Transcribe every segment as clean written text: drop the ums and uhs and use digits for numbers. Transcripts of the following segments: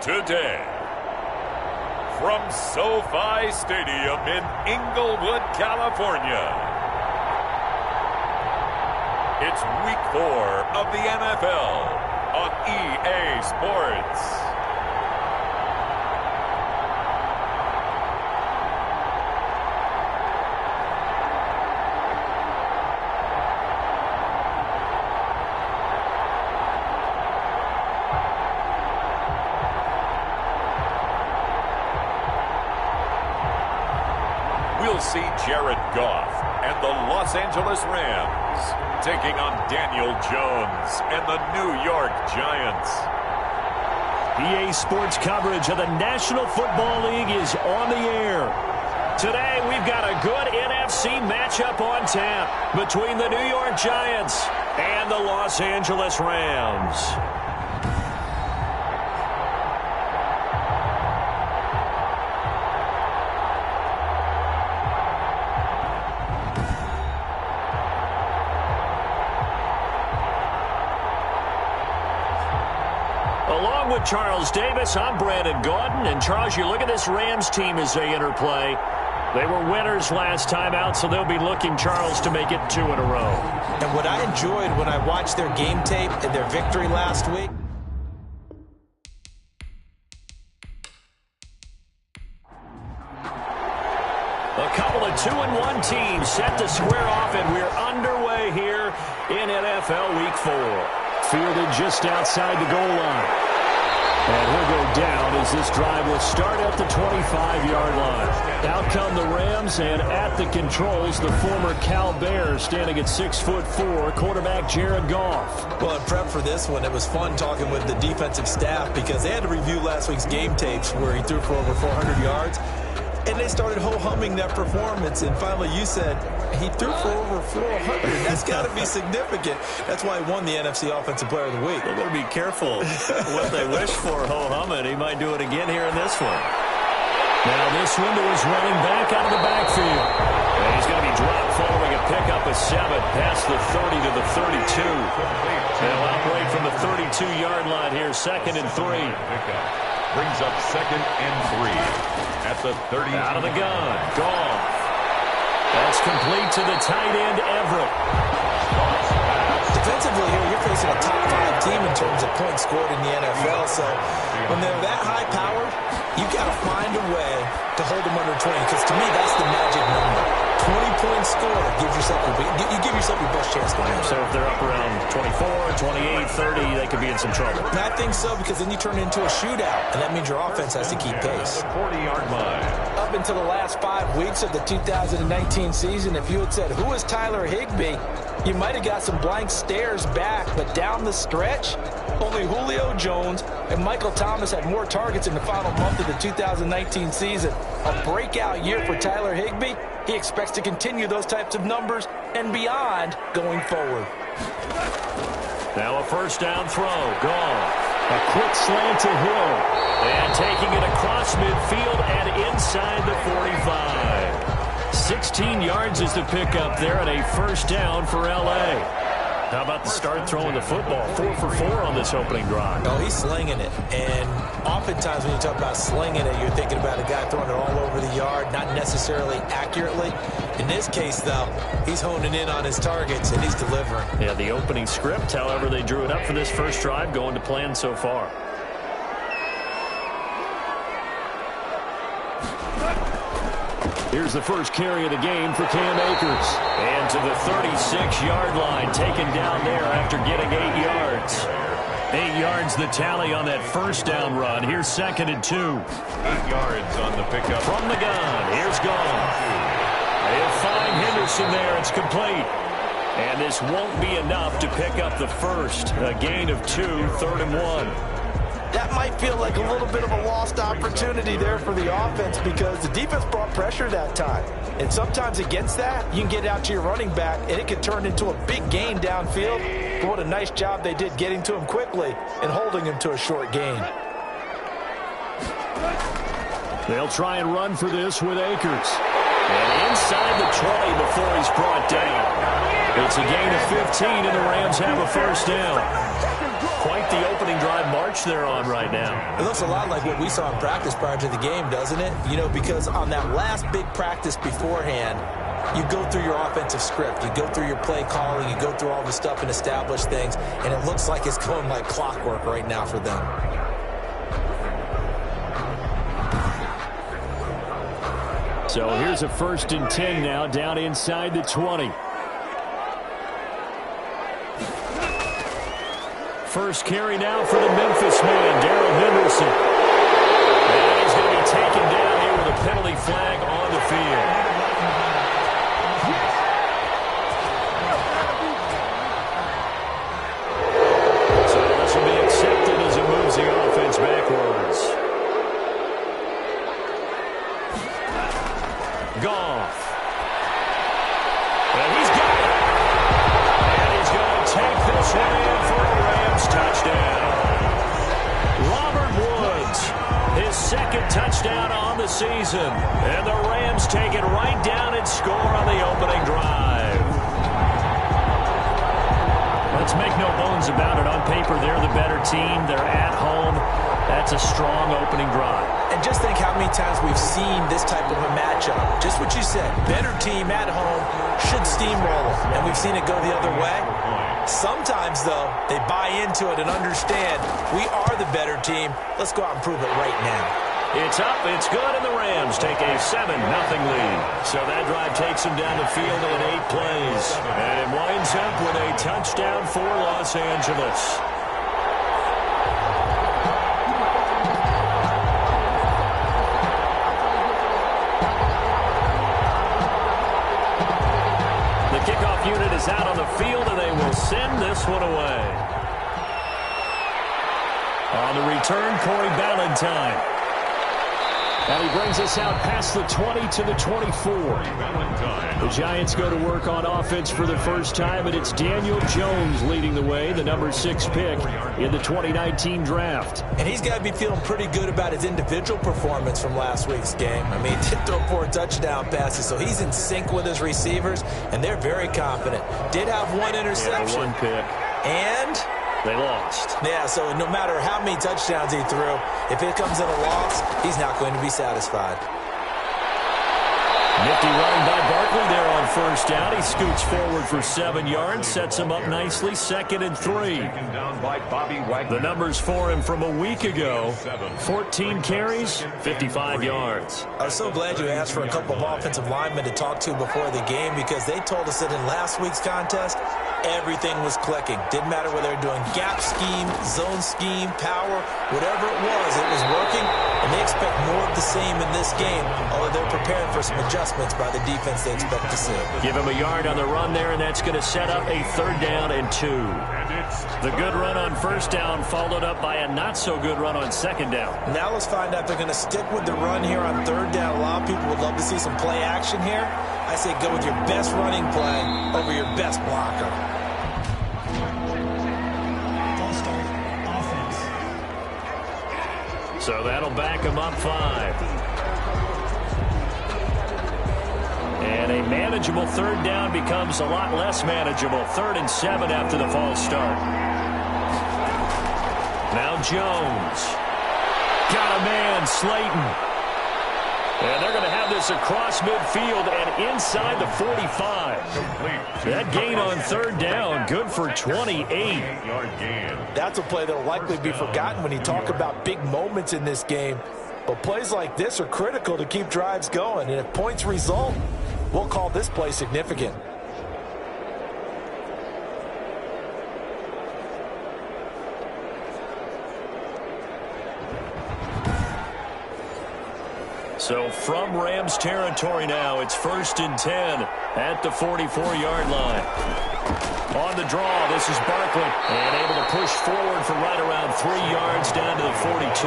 today. From SoFi Stadium in Inglewood, California, it's Week 4 of the NFL on EA Sports. We'll see Jared Goff and the Los Angeles Rams taking on Daniel Jones and the New York Giants. EA Sports coverage of the National Football League is on the air. Today we've got a good NFC matchup on tap between the New York Giants and the Los Angeles Rams. Along with Charles Davis, I'm Brandon Gaudin. And Charles, you look at this Rams team as they interplay. They were winners last time out, so they'll be looking, Charles, to make it 2 in a row. And what I enjoyed when I watched their game tape and their victory last week, a couple of 2-1 teams set to square off, and we're underway here in NFL Week 4. Fielded just outside the goal line. And he'll go down as this drive will start at the 25-yard line. Out come the Rams, and at the controls, the former Cal Bear standing at 6'4", quarterback Jared Goff. well, in prep for this one, it was fun talking with the defensive staff because they had to review last week's game tapes where he threw for over 400 yards. And they started ho-humming that performance. And finally you said, he threw for over 400. That's got to be significant. That's why he won the NFC Offensive Player of the Week. They're going to be careful what they wish for, ho-humming. He might do it again here in this one. Now this window is running back out of the backfield. And he's going to be dropped following a pickup of 7 past the 30 to the 32. They'll operate from the 32-yard line here, 2nd and 3. Brings up 2nd and 3 at the 30. Out of the gun. Goff. That's complete to the tight end, Everett. Defensively here, you're facing a top 5 team in terms of points scored in the NFL. So when they're that high powered, you've got to find a way to hold them under 20. Because to me, that's the magic number. 20-point score gives yourself you give yourself your best chance to win. So if they're up around 24, 28, 30, they could be in some trouble. And I think so, because then you turn it into a shootout, and that means your offense has to keep pace. 40-yard line. Up until the last 5 weeks of the 2019 season, if you had said, who is Tyler Higbee, you might have got some blank stares back. But down the stretch, only Julio Jones and Michael Thomas had more targets in the final month of the 2019 season. A breakout year for Tyler Higbee. He expects to continue those types of numbers and beyond going forward. Now a first down throw. Gone. A quick slant to Hill. And taking it across midfield and inside the 45. 16 yards is the pickup there and a first down for L.A. How about the start throwing the football? 4 for 4 on this opening drive. Oh, he's slinging it. And oftentimes when you talk about slinging it, you're thinking about a guy throwing it all over the yard, not necessarily accurately. In this case, though, he's honing in on his targets, and he's delivering. Yeah, the opening script, however, they drew it up for this first drive, going to plan so far. Here's the first carry of the game for Cam Akers. And to the 36-yard line, taken down there after getting 8 yards. 8 yards the tally on that first down run. Here's 2nd and 2. 8 yards on the pickup. From the gun, here's Goff. They'll find Henderson there. It's complete. And this won't be enough to pick up the first. A gain of 2, 3rd and 1. That might feel like a little bit of a lost opportunity there for the offense because the defense brought pressure that time. And sometimes against that, you can get out to your running back, and it can turn into a big gain downfield. But what a nice job they did getting to him quickly and holding him to a short gain. They'll try and run for this with Akers. And inside the 20 before he's brought down. It's a gain of 15, and the Rams have a first down. Quite the opening drive march approach they're on right now. It looks a lot like what we saw in practice prior to the game, doesn't it? You know, because on that last big practice beforehand, you go through your offensive script. You go through your play calling. You go through all the stuff and establish things. And it looks like it's going like clockwork right now for them. So here's a 1st and 10 now, down inside the 20. First carry now for the Memphis man, Darrell Henderson. And he's going to be taken down here with a penalty flag on the field. So this will be accepted as it moves the offense backwards. Goff. And he's got it. And he's going to take this one in for a Rams touchdown. Robert Woods, his 2nd touchdown on the season. And the Rams take it right down and score on the opening drive. Let's make no bones about it. On paper, they're the better team. They're at home. That's a strong opening drive. And just think how many times we've seen this type of a matchup. Just what you said, better team at home should steamroll them. And we've seen it go the other way. Sometimes, though, they buy into it and understand we are the better team. Let's go out and prove it right now. It's up, it's good, and the Rams take a 7-0 lead. So that drive takes them down the field in 8 plays. And it winds up with a touchdown for Los Angeles. Unit is out on the field, and they will send this one away. On the return, Corey Ballantyne. And he brings us out past the 20 to the 24. The Giants go to work on offense for the first time, and it's Daniel Jones leading the way, the number 6 pick in the 2019 draft. And he's got to be feeling pretty good about his individual performance from last week's game. I mean, he did throw 4 touchdown passes, so he's in sync with his receivers, and they're very confident. Did have 1 interception. Yeah, 1 pick. And they lost. Yeah, so no matter how many touchdowns he threw, if it comes in a loss, he's not going to be satisfied. Nifty run by Barkley there on 1st down. He scoots forward for 7 yards, sets him up nicely, 2nd and 3. The numbers for him from a week ago, 14 carries, 55 yards. I was so glad you asked for a couple of offensive linemen to talk to before the game, because they told us that in last week's contest, everything was clicking. Didn't matter whether they were doing gap scheme, zone scheme, power, whatever it was working, and they expect more of the same in this game, although they're preparing for some adjustments by the defense they expect to see. Give him a yard on the run there, and that's going to set up a 3rd down and 2. The good run on 1st down followed up by a not-so-good run on 2nd down. Now let's find out if they're going to stick with the run here on 3rd down. A lot of people would love to see some play action here. I say go with your best running play over your best blocker. So that'll back him up 5. And a manageable 3rd down becomes a lot less manageable. 3rd and 7 after the false start. Now Jones. Got a man, Slayton. And they're going to have this across midfield and inside the 45. That gain on 3rd down, good for 28. That's a play that will likely be forgotten when you talk about big moments in this game. But plays like this are critical to keep drives going. And if points result, we'll call this play significant. So from Rams territory now, it's 1st and 10 at the 44-yard line. On the draw, this is Barkley, and able to push forward for right around 3 yards down to the 42.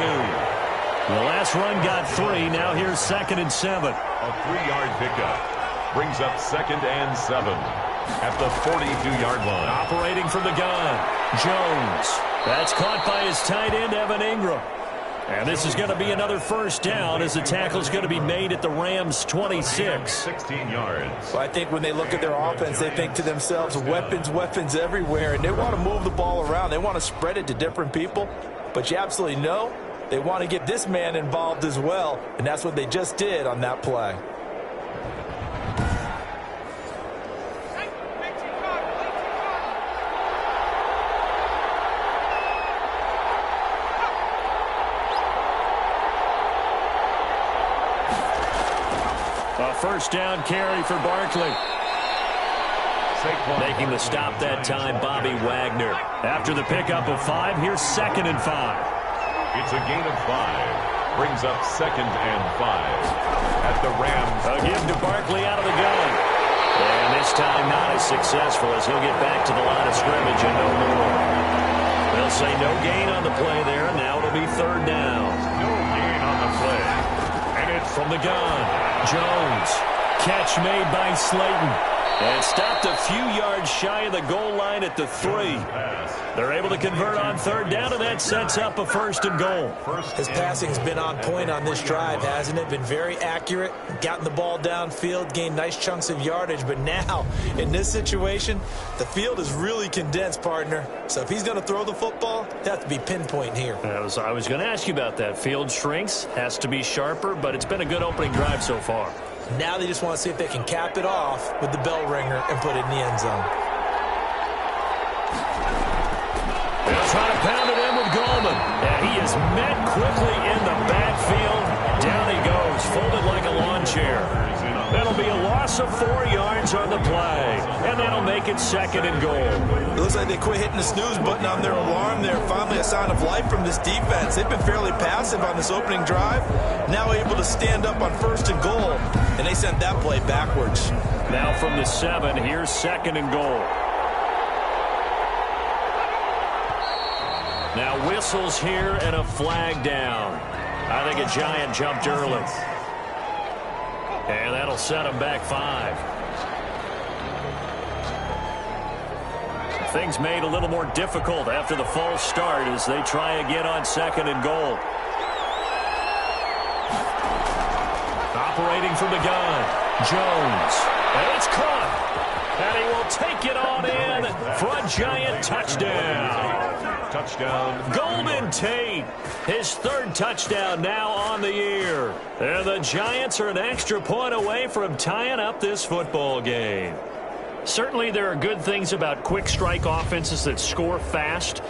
The last run got 3. Now here's 2nd and 7. A 3-yard pickup brings up 2nd and 7 at the 42-yard line. Operating from the gun, Jones. That's caught by his tight end, Evan Ingram. And this is going to be another 1st down as the tackle's going to be made at the Rams' 26. 16 yards. Well, I think when they look at their offense, they think to themselves, weapons everywhere, and they want to move the ball around. They want to spread it to different people. but you absolutely know they want to get this man involved as well, and that's what they just did on that play. A first down carry for Barkley. Making the stop that time, Bobby Wagner. After the pickup of 5, here's 2nd and 5. It's a gain of 5. Brings up 2nd and 5. At the Rams. A give to Barkley out of the gun. And this time not as successful as he'll get back to the line of scrimmage and no more. They'll say no gain on the play there. Now it'll be 3rd down. No gain on the play. And it's from the gun. Jones. Catch made by Slayton. And stopped a few yards shy of the goal line at the 3. They're able to convert on 3rd down, and that sets up a 1st and goal. His passing's been on point on this drive, hasn't it? Been very accurate, gotten the ball downfield, gained nice chunks of yardage. But now, in this situation, the field is really condensed, partner. So if he's going to throw the football, it has to be pinpoint here. I was going to ask you about that. Field shrinks, has to be sharper, but it's been a good opening drive so far. Now they just want to see if they can cap it off with the bell ringer and put it in the end zone. They'll try to pound it in with Goldman. And he is met quickly in the backfield. Down he goes, folded like a lawn chair. That'll be a loss of 4 yards on the play. And that'll make it 2nd and goal. It looks like they quit hitting the snooze button on their alarm there. Finally a sign of life from this defense. They've been fairly passive on this opening drive. Now able to stand up on 1st and goal. And they sent that play backwards. Now from the 7, here's 2nd and goal. Now whistles here and a flag down. I think a Giant jumped early. And that'll set him back 5. Things made a little more difficult after the false start as they try again on 2nd and goal. Operating from the gun, Jones. And it's caught. And he will take it on in for a Giant touchdown. Touchdown. Golden Tate, his 3rd touchdown now on the year. And the Giants are an extra point away from tying up this football game. Certainly there are good things about quick strike offenses that score fast,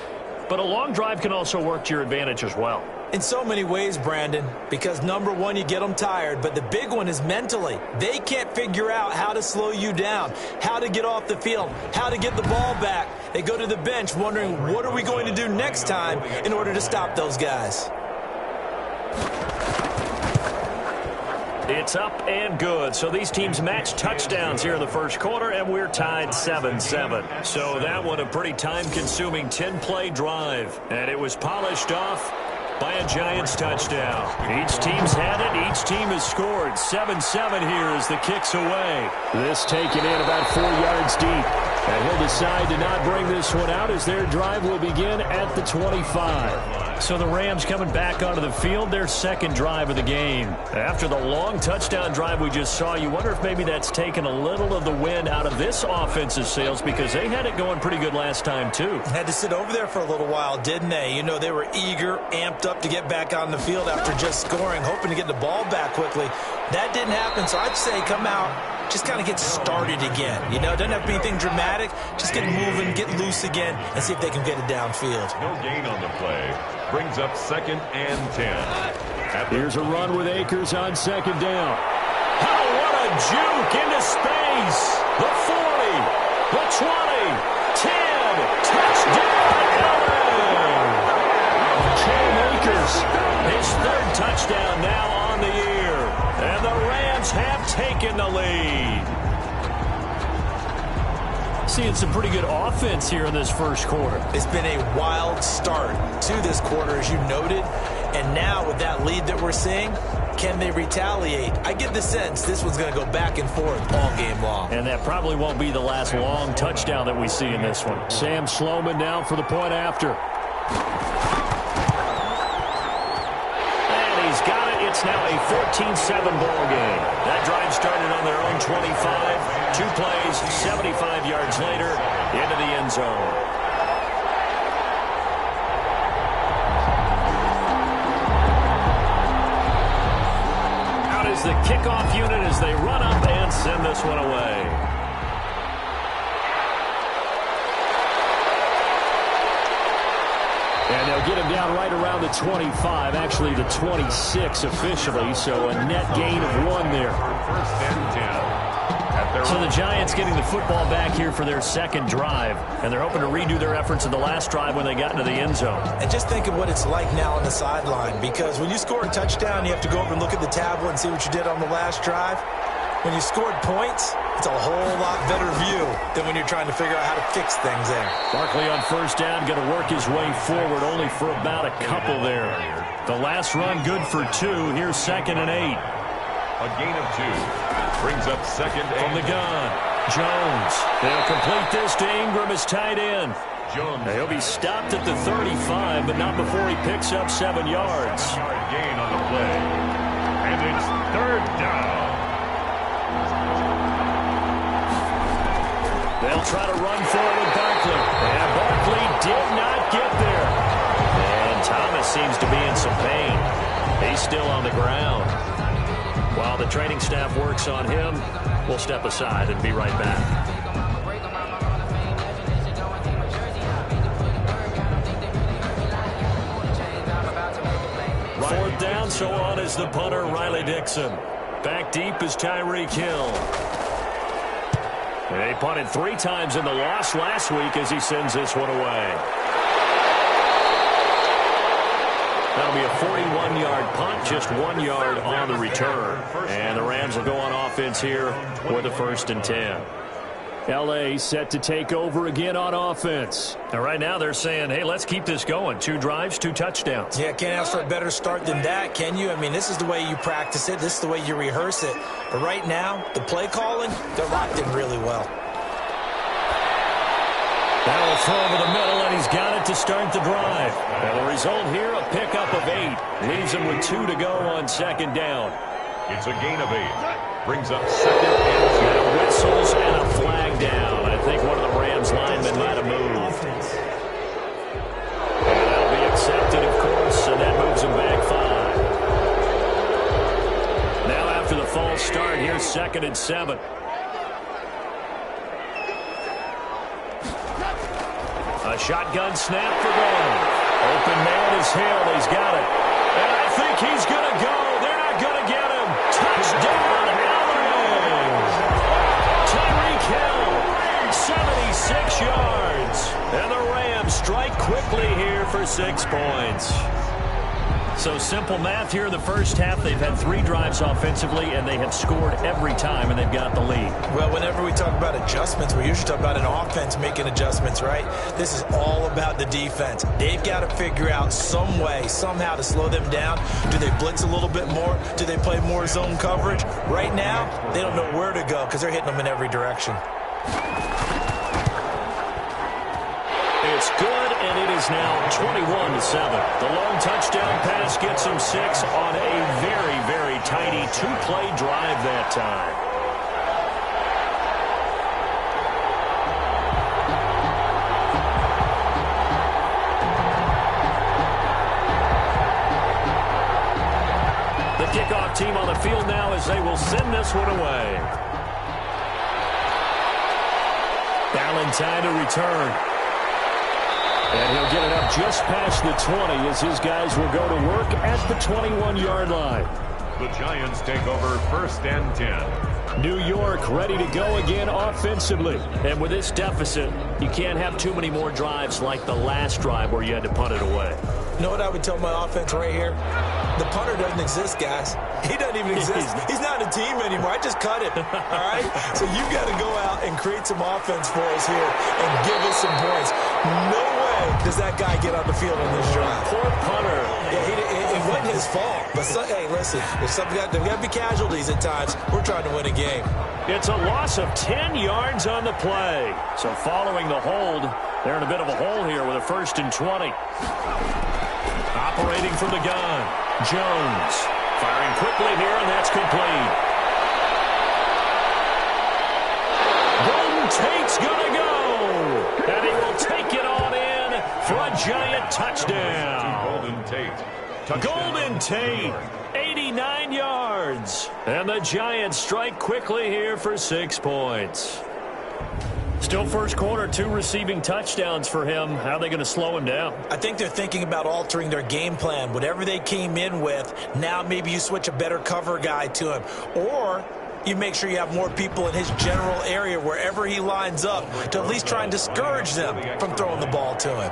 but a long drive can also work to your advantage as well. In so many ways, Brandon, because number one, you get them tired, but the big one is mentally. They can't figure out how to slow you down, how to get off the field, how to get the ball back. They go to the bench wondering, what are we going to do next time in order to stop those guys? It's up and good. So these teams match touchdowns here in the first quarter, and we're tied 7-7. So that one a pretty time-consuming 10-play drive, and it was polished off by a Giants touchdown. Each team's had it. Each team has scored. 7-7 here as the kick's away. This taken in about 4 yards deep. And he'll decide to not bring this one out as their drive will begin at the 25. So the Rams coming back onto the field, their 2nd drive of the game. After the long touchdown drive we just saw, you wonder if maybe that's taken a little of the wind out of this offensive sails because they had it going pretty good last time too. Had to sit over there for a little while, didn't they? You know, they were eager, amped up to get back on the field after just scoring, hoping to get the ball back quickly. That didn't happen, so I'd say come out, just kind of get started again. You know, doesn't have to be anything dramatic. Just get moving, get loose again, and see if they can get it downfield. No gain on the play. Brings up 2nd and 10. Here's a run with Akers on 2nd down. Oh, what a juke into space. The 40, the 20, 10. Touchdown, Allen. Cam Akers, his 3rd touchdown now on the year. And the Rams have taken the lead. Seeing some pretty good offense here in this first quarter. It's been a wild start to this quarter, as you noted. And now with that lead that we're seeing, can they retaliate? I get the sense this one's going to go back and forth all game long. And that probably won't be the last long touchdown that we see in this one. Sam Sloman now for the point after. And he's got it. It's now a 14-7 ball game. That drive started on their own 25. 2 plays, 75 yards later, into the end zone. kickoff unit as they run up and send this one away. And they'll get him down right around the 25, actually the 26 officially, so a net gain of 1 there. First and 10. So the Giants getting the football back here for their second drive, and they're hoping to redo their efforts in the last drive when they got into the end zone. And just think of what it's like now on the sideline, because when you score a touchdown, you have to go over and look at the tablet and see what you did on the last drive. When you scored points, it's a whole lot better view than when you're trying to figure out how to fix things in. Barkley on first down, going to work his way forward, only for about a couple there. The last run good for 2. Here's 2nd and 8. A gain of 2. Brings up 2nd from the gun. Jones. They'll complete this to Ingram as tight end. Jones. He'll be stopped at the 35, but not before he picks up 7 yards. 7-yard gain on the play. And it's 3rd down. They'll try to run forward with Barkley. And Barkley did not get there. And Thomas seems to be in some pain. He's still on the ground. While the training staff works on him, we'll step aside and be right back. 4th down, so on is the punter, Riley Dixon. Back deep is Tyreek Hill. They punted 3 times in the loss last week as he sends this one away. That'll be a 41-yard punt, just 1 yard on the return. And the Rams will go on offense here with a 1st and 10. L.A. set to take over again on offense. Now, right now they're saying, hey, let's keep this going. 2 drives, 2 touchdowns. Yeah, can't ask for a better start than that, can you? I mean, this is the way you practice it. This is the way you rehearse it. But right now, the play calling, they're locked in really well. That'll throw over the middle, and he's got it to start the drive. And the result here, a pickup of 8. Leaves him with 2 to go on 2nd down. It's a gain of 8. Brings up 2nd and 2. Now whistles and a flag down. I think one of the Rams linemen might have moved. And that'll be accepted, of course, and that moves him back 5. Now after the false start, here's 2nd and 7. A shotgun snap for goal. Open man is Hill. He's got it. And I think he's going to go. They're not going to get him. Touchdown, Allen. Tyreek Hill, 76 yards. And the Rams strike quickly here for 6 points. So simple math here in the first half. They've had 3 drives offensively, and they have scored every time, and they've got the lead. Well, whenever we talk about adjustments, we usually talk about an offense making adjustments, right? This is all about the defense. They've got to figure out some way, somehow to slow them down. Do they blitz a little bit more? Do they play more zone coverage? Right now, they don't know where to go because they're hitting them in every direction. It's good, and it is now 21-7. The long touchdown pass gets him 6 on a very, very tidy 2-play drive that time. The kickoff team on the field now as they will send this one away. Ballantyne to return. And he'll get it up just past the 20 as his guys will go to work at the 21-yard line. The Giants take over 1st and 10. New York ready to go again offensively. And with this deficit, you can't have too many more drives like the last drive where you had to punt it away. You know what I would tell my offense right here? The punter doesn't exist, guys. He doesn't even exist. He's not a team anymore. I just cut him, all right? So you've got to go out and create some offense for us here and give us some points. No way does that guy get on the field on this drive. Poor punter. Yeah, it wasn't his fault. But, hey, listen, there's got to be casualties at times. We're trying to win a game. It's a loss of 10 yards on the play. So following the hold, they're in a bit of a hole here with a 1st and 20. Operating from the gun, Jones. Firing quickly here, and that's complete. Golden Tate's going to go. And he will take it on in for a giant touchdown. Golden Tate. Golden Tate, 89 49 yards. And the Giants strike quickly here for 6 points. Still first quarter, 2 receiving touchdowns for him. How are they going to slow him down? I think they're thinking about altering their game plan. Whatever they came in with, now maybe you switch a better cover guy to him. Or you make sure you have more people in his general area wherever he lines up to at least try and discourage them from throwing the ball to him.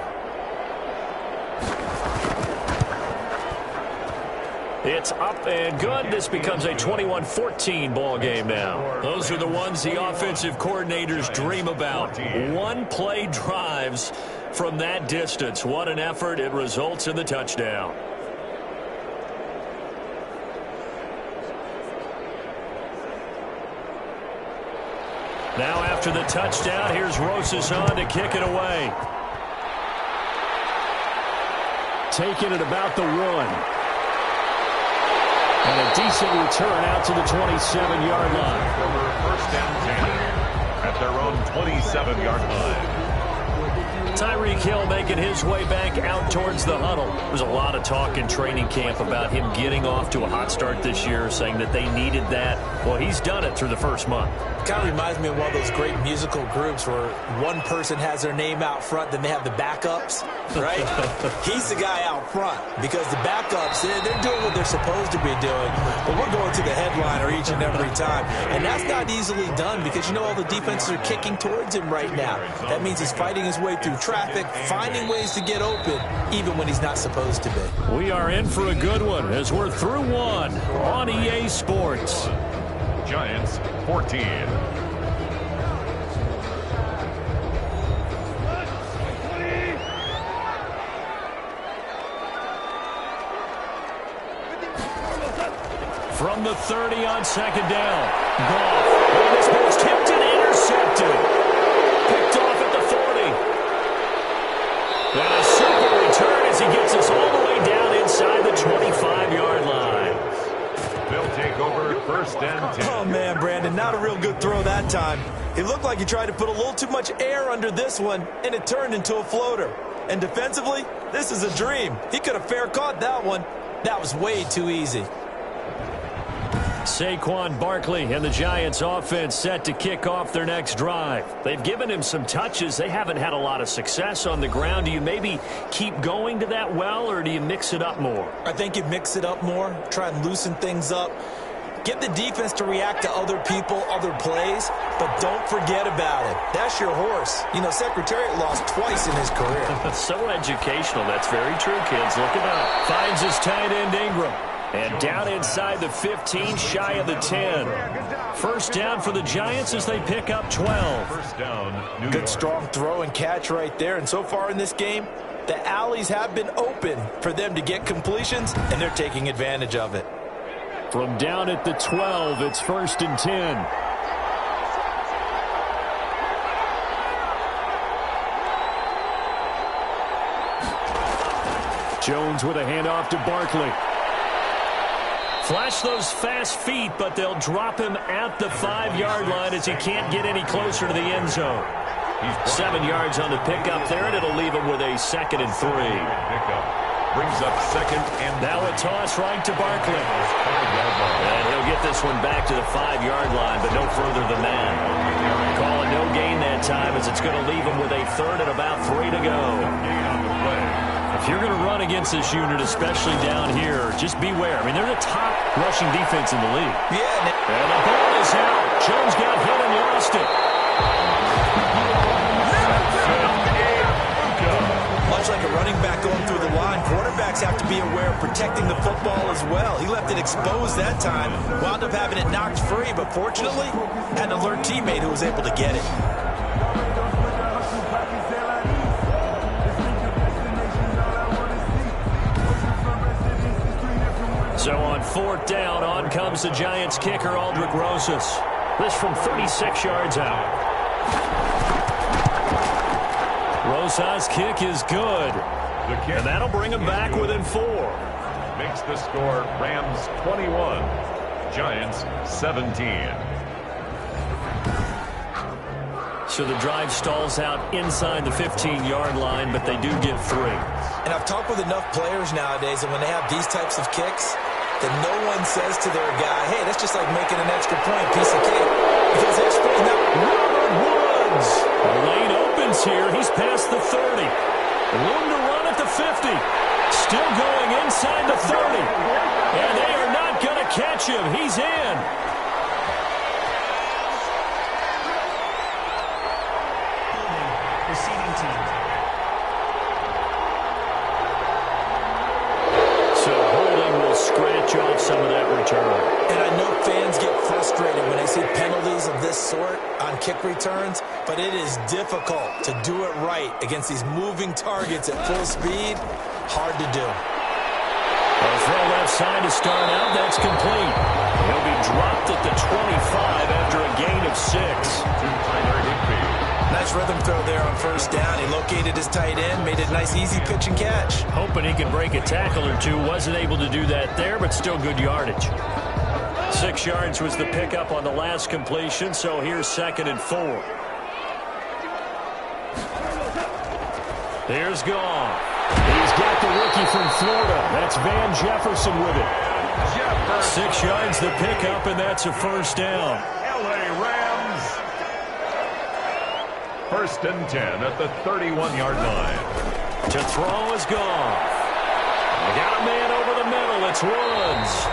It's up and good. This becomes a 21-14 ball game now. Those are the ones the offensive coordinators dream about. One-play drives from that distance. What an effort. It results in the touchdown. Now after the touchdown, here's Rosas on to kick it away. Taking it about the 1. And a decent return out to the 27-yard line. First down 10 at their own 27-yard line. Tyreek Hill making his way back out towards the huddle. There's a lot of talk in training camp about him getting off to a hot start this year, saying that they needed that. Well, he's done it through the first month. Kind of reminds me of one of those great musical groups where one person has their name out front, then they have the backups, right? He's the guy out front because the backups, they're doing what they're supposed to be doing, but we're going to the headliner each and every time. And that's not easily done because, you know, all the defenses are kicking towards him right now. That means he's fighting his way through traffic, finding ways to get open, even when he's not supposed to be. We are in for a good one as we're through one on EA Sports. Giants 14. From the 30 on second down. Goff. Oh, this ball's tipped and intercepted. Picked off at the 40. And a super return as he gets us all the way down inside the 25-yard line. They'll take over first and 10. Oh, man, Brandon, not a real good throw that time. It looked like he tried to put a little too much air under this one, and it turned into a floater. And defensively, this is a dream. He could have fair caught that one. That was way too easy. Saquon Barkley and the Giants offense set to kick off their next drive. They've given him some touches. They haven't had a lot of success on the ground. Do you maybe keep going to that well, or do you mix it up more? I think you mix it up more, try and loosen things up. Get the defense to react to other people, other plays, but don't forget about it. That's your horse. You know, Secretariat lost twice in his career. So educational. That's very true, kids. Look at that. Finds his tight end Ingram. And down inside the 15, shy of the 10. First down for the Giants as they pick up 12. First down, New Good York. strong throw and catch right there. And so far in this game, the alleys have been open for them to get completions, and they're taking advantage of it. From down at the 12, it's first and 10. Jones with a handoff to Barkley. Flash those fast feet, but they'll drop him at the 5-yard line as he can't get any closer to the end zone. 7 yards on the pickup there, and it'll leave him with a 2nd and 3. Brings up 2nd and now a toss right to Barkley. And he'll get this one back to the 5-yard line, but no further than that. Call a no gain that time as it's going to leave him with a 3rd and about 3 to go. If you're going to run against this unit, especially down here, just beware. I mean, they're the top rushing defense in the league. Yeah. And the ball is out. Jones got hit and lost it. Much like a running back going through the line, quarterbacks have to be aware of protecting the football as well. He left it exposed that time, wound up having it knocked free, but fortunately, had an alert teammate who was able to get it. So on 4th down, on comes the Giants kicker, Aldrick Rosas. This from 36 yards out. Rosas' kick is good. And that'll bring him back within 4. Makes the score Rams 21, Giants 17. So the drive stalls out inside the 15-yard line, but they do get 3. And I've talked with enough players nowadays, and when they have these types of kicks, that no one says to their guy, hey, that's just like making an extra point, piece of cake. Because they're splitting up. Robert Woods. The lane opens here. He's past the 30. Room to run at the 50. Still going inside the 30. And they are not going to catch him. He's in. Receiving team. So holding will scratch off some of that return. And I know fans get frustrated when they see penalties of this sort on kick returns, but it is difficult to do it right against these moving targets at full speed. Hard to do. A throw left side to start out. That's complete. He'll be dropped at the 25 after a gain of 6. Nice rhythm throw there on first down. He located his tight end, made it a nice, easy pitch and catch. Hoping he can break a tackle or two. Wasn't able to do that there, but still good yardage. 6 yards was the pickup on the last completion, so here's 2nd and 4. Here's Goff. He's got the rookie from Florida. That's Van Jefferson with it. 6 yards the pickup, and that's a first down. LA Rams. 1st and 10 at the 31-yard line. To throw is Goff. They got a man over the middle. It's Woods.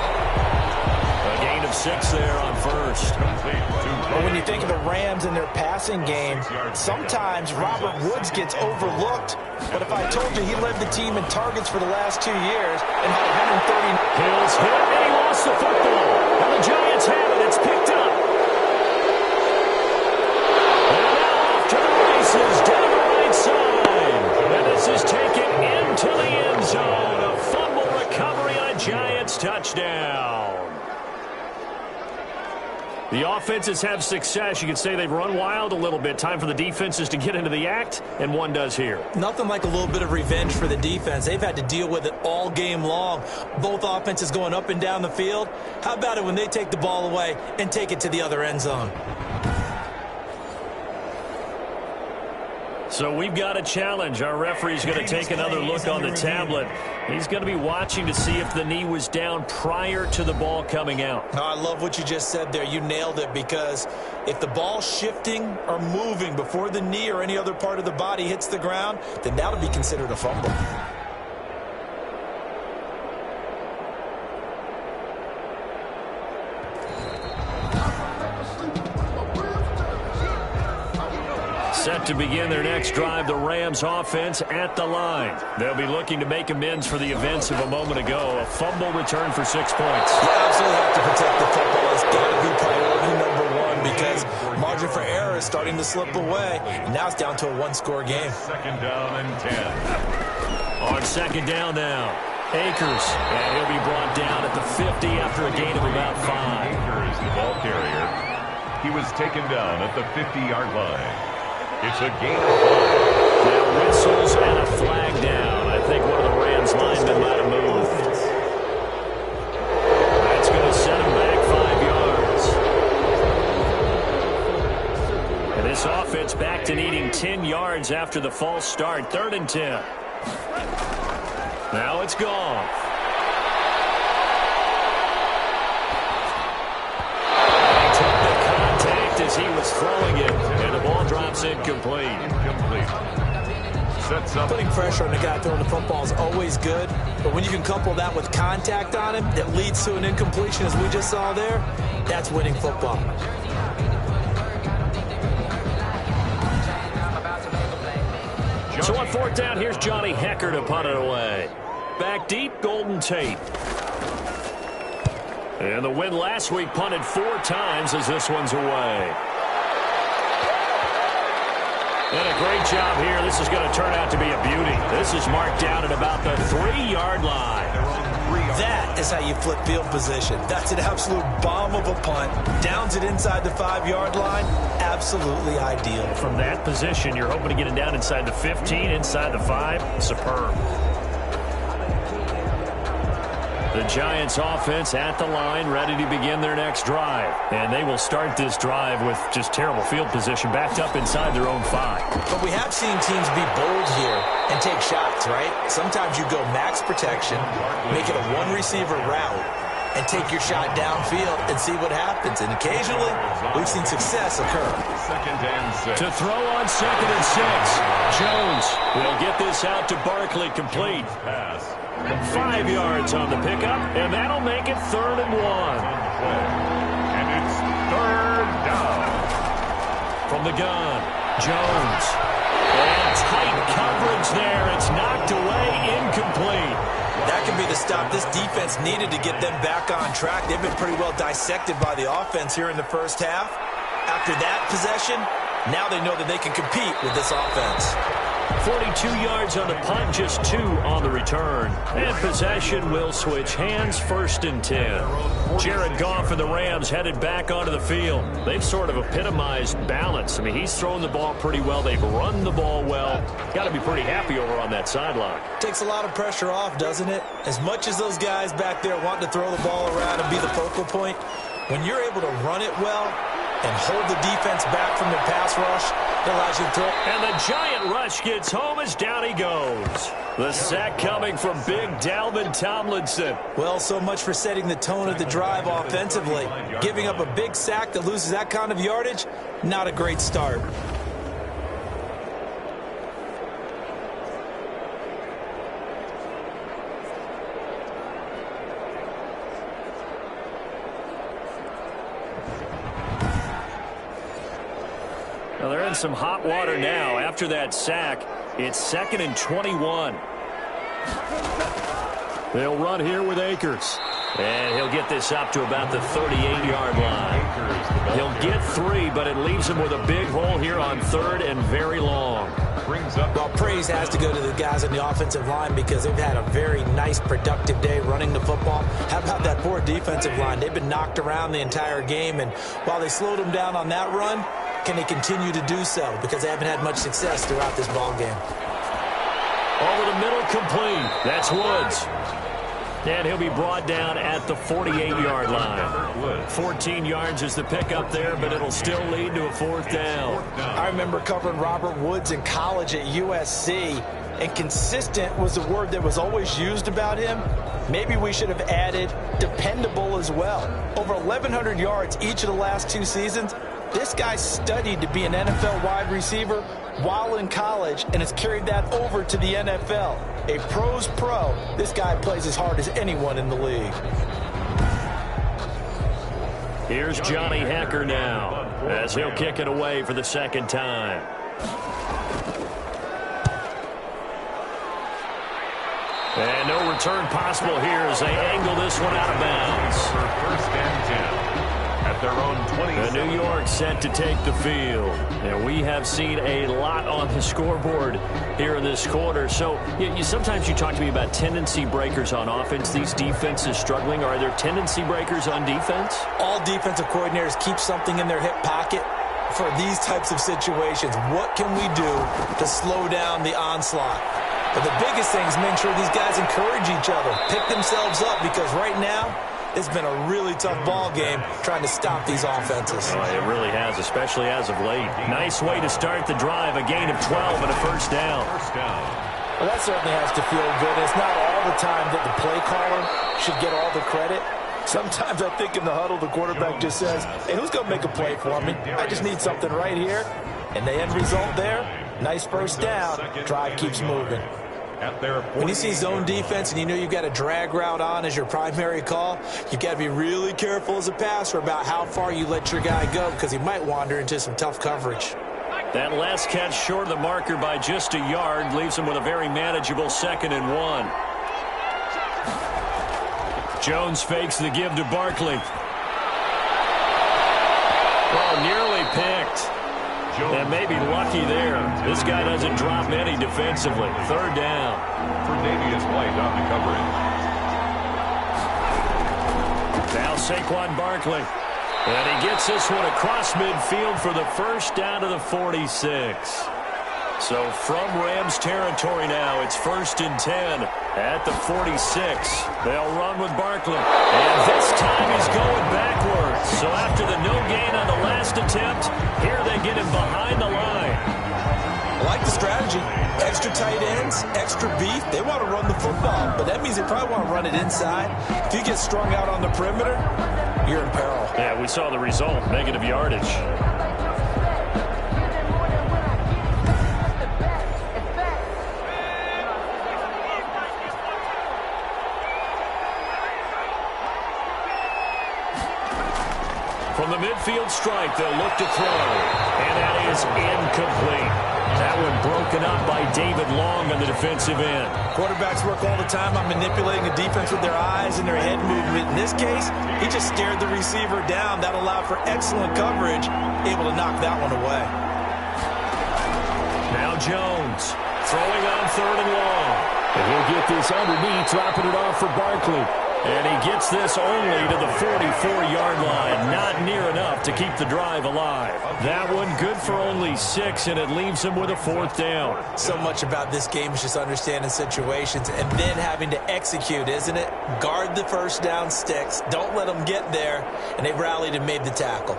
A gain of 6 there on first. But when you think of the Rams and their passing game, sometimes Robert Woods gets overlooked. But if I told you he led the team in targets for the last 2 years and had 130... Hill's hit, and he lost the football. And the Giants have it. It's picked up. And now off to the races down the right side. And this is taken into the end zone. A fumble recovery on a Giants touchdown. The offenses have success. You can say they've run wild a little bit. Time for the defenses to get into the act, and one does here. Nothing like a little bit of revenge for the defense. They've had to deal with it all game long. Both offenses going up and down the field. How about it when they take the ball away and take it to the other end zone? So we've got a challenge. Our referee's going to take another look on the tablet. He's going to be watching to see if the knee was down prior to the ball coming out. Oh, I love what you just said there. You nailed it, because if the ball's shifting or moving before the knee or any other part of the body hits the ground, then that'll be considered a fumble. Set to begin their next drive, the Rams offense at the line. They'll be looking to make amends for the events of a moment ago. A fumble return for 6 points. Yeah, absolutely have to protect the football. It's got to be priority number one, because margin for error is starting to slip away. And now it's down to a one-score game. 2nd down and 10. On 2nd down now, Akers. And he'll be brought down at the 50 after a gain of about 5. Akers, the ball carrier. He was taken down at the 50-yard line. It's a gain of 5. Now whistles and a flag down. I think one of the Rams linemen might have moved. That's going to set him back 5 yards. And this offense back to needing 10 yards after the false start. 3rd and 10. Now it's gone. He took the contact as he was throwing it, and the ball drops incomplete. Sets up. Putting pressure on the guy throwing the football is always good, but when you can couple that with contact on him that leads to an incompletion, as we just saw there, that's winning football. So on 4th down, here's Johnny Hecker to punt it away. Back deep, Golden Tate. And the win last week punted 4 times as this one's away. And a great job here. This is going to turn out to be a beauty. This is marked down at about the 3-yard line. That is how you flip field position. That's an absolute bomb of a punt. Downs it inside the 5-yard line. Absolutely ideal. From that position, you're hoping to get it down inside the 15, inside the 5. Superb. The Giants offense at the line, ready to begin their next drive. And they will start this drive with just terrible field position, backed up inside their own 5. But we have seen teams be bold here and take shots, right? Sometimes you go max protection, make it a one-receiver route, and take your shot downfield and see what happens. And occasionally, we've seen success occur. 2nd and 6. To throw on 2nd and 6. Jones will get this out to Barkley, complete. 5 yards on the pickup, and that'll make it 3rd and 1. And it's 3rd down. From the gun, Jones. And tight coverage there. It's knocked away, incomplete. That could be the stop this defense needed to get them back on track. They've been pretty well dissected by the offense here in the first half. After that possession, now they know that they can compete with this offense. 42 yards on the punt, just 2 on the return. And possession will switch hands, 1st and 10. Jared Goff and the Rams headed back onto the field. They've sort of epitomized balance. I mean, he's thrown the ball pretty well. They've run the ball well. Got to be pretty happy over on that sideline. Takes a lot of pressure off, doesn't it? As much as those guys back there want to throw the ball around and be the focal point, when you're able to run it well and hold the defense back from the pass rush, it allows you to throw. And the giant rush gets home as down he goes. The sack coming from big Dalvin Tomlinson. Well, so much for setting the tone of the drive offensively. Giving up a big sack that loses that kind of yardage, not a great start. Well, they're in some hot water now. After that sack, it's 2nd and 21. They'll run here with Akers. And he'll get this up to about the 38-yard line. He'll get 3, but it leaves him with a big hole here on 3rd and very long. Well, praise has to go to the guys on the offensive line because they've had a very nice, productive day running the football. How about that poor defensive line? They've been knocked around the entire game, and while they slowed them down on that run, can they continue to do so? Because they haven't had much success throughout this ball game. Over the middle, complete. That's Woods. And he'll be brought down at the 48-yard line. 14 yards is the pickup there, but it'll still lead to a 4th down. I remember covering Robert Woods in college at USC, and consistent was the word that was always used about him. Maybe we should have added dependable as well. Over 1,100 yards each of the last 2 seasons. This guy studied to be an NFL wide receiver while in college and has carried that over to the NFL. A pro's pro. This guy plays as hard as anyone in the league. Here's Johnny Hekker now as he'll kick it away for the 2nd time. And no return possible here as they angle this one out of bounds. For 1st and 10. At their own 20. New York set to take the field. And we have seen a lot on the scoreboard here in this quarter. So sometimes you talk to me about tendency breakers on offense. These defenses struggling. Are there tendency breakers on defense? All defensive coordinators keep something in their hip pocket for these types of situations. What can we do to slow down the onslaught? But the biggest thing is make sure these guys encourage each other, pick themselves up, because right now, it's been a really tough ball game trying to stop these offenses. Oh, it really has, especially as of late. Nice way to start the drive. A gain of 12 and a 1st down. Well, that certainly has to feel good. It's not all the time that the play caller should get all the credit. Sometimes I think in the huddle, the quarterback just says, hey, who's going to make a play for me? I just need something right here. And the end result there, nice 1st down. Drive keeps moving. When you see zone defense and you know you've got a drag route on as your primary call, you've got to be really careful as a passer about how far you let your guy go because he might wander into some tough coverage. That last catch short of the marker by just a yard leaves him with a very manageable 2nd and 1. Jones fakes the give to Barkley. Well, nearly picked. And maybe lucky there. This guy doesn't drop any defensively. 3rd down. Tre'Davious White on the coverage. Now Saquon Barkley. And he gets this one across midfield for the 1st down to the 46. So from Rams territory now, it's 1st and 10 at the 46. They'll run with Barkley. And this time he's going backwards. So after the no gain on the last attempt, here they get him behind the line. I like the strategy. Extra tight ends, extra beef. They want to run the football, but that means they probably want to run it inside. If you get strung out on the perimeter, you're in peril. Yeah, we saw the result, negative yardage. From the midfield stripe, they'll look to throw. And that is incomplete. That one broken up by David Long on the defensive end. Quarterbacks work all the time on manipulating the defense with their eyes and their head movement. In this case, he just stared the receiver down. That allowed for excellent coverage, able to knock that one away. Now Jones throwing on 3rd and long. And he'll get this underneath, dropping it off for Barkley. And he gets this only to the 44-yard line. Not near enough to keep the drive alive. That one good for only 6, and it leaves him with a 4th down. So much about this game is just understanding situations and then having to execute, isn't it? Guard the first down sticks. Don't let them get there. And they rallied and made the tackle.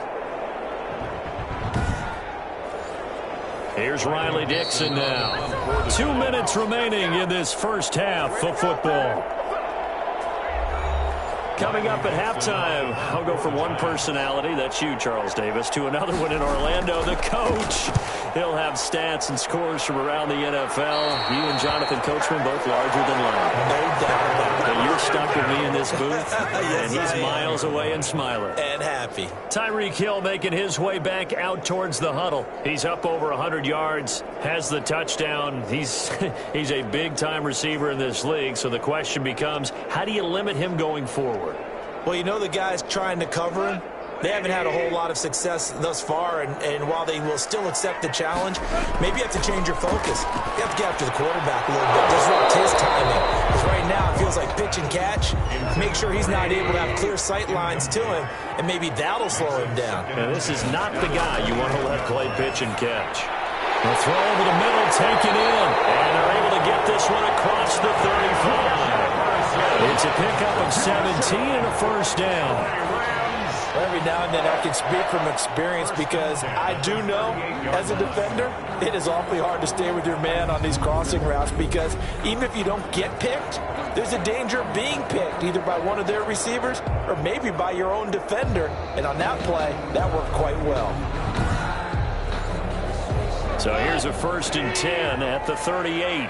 Here's Riley Dixon now. 2 minutes remaining in this first half of football. Coming up at halftime, I'll go from one personality, that's you, Charles Davis, to another one in Orlando, the coach. He'll have stats and scores from around the NFL. You and Jonathan Coachman both larger than life. No doubt about it. And you're stuck with me in this booth, yes, and he's miles away and smiling. And happy. Tyreek Hill making his way back out towards the huddle. He's up over 100 yards, has the touchdown. He's a big-time receiver in this league, so the question becomes, how do you limit him going forward? Well, you know the guys trying to cover him, they haven't had a whole lot of success thus far, and while they will still accept the challenge, maybe you have to change your focus. You have to get after the quarterback a little bit, disrupt his timing. Because right now it feels like pitch and catch. Make sure he's not able to have clear sight lines to him, and maybe that'll slow him down. Now, this is not the guy you want to let play pitch and catch. The throw over the middle, taken in, and they're able to get this one across the 35. It's a pickup of 17 and a first down. Every now and then I can speak from experience because I do know, as a defender, it is awfully hard to stay with your man on these crossing routes because even if you don't get picked, there's a danger of being picked either by one of their receivers or maybe by your own defender. And on that play, that worked quite well. So here's a 1st and 10 at the 38.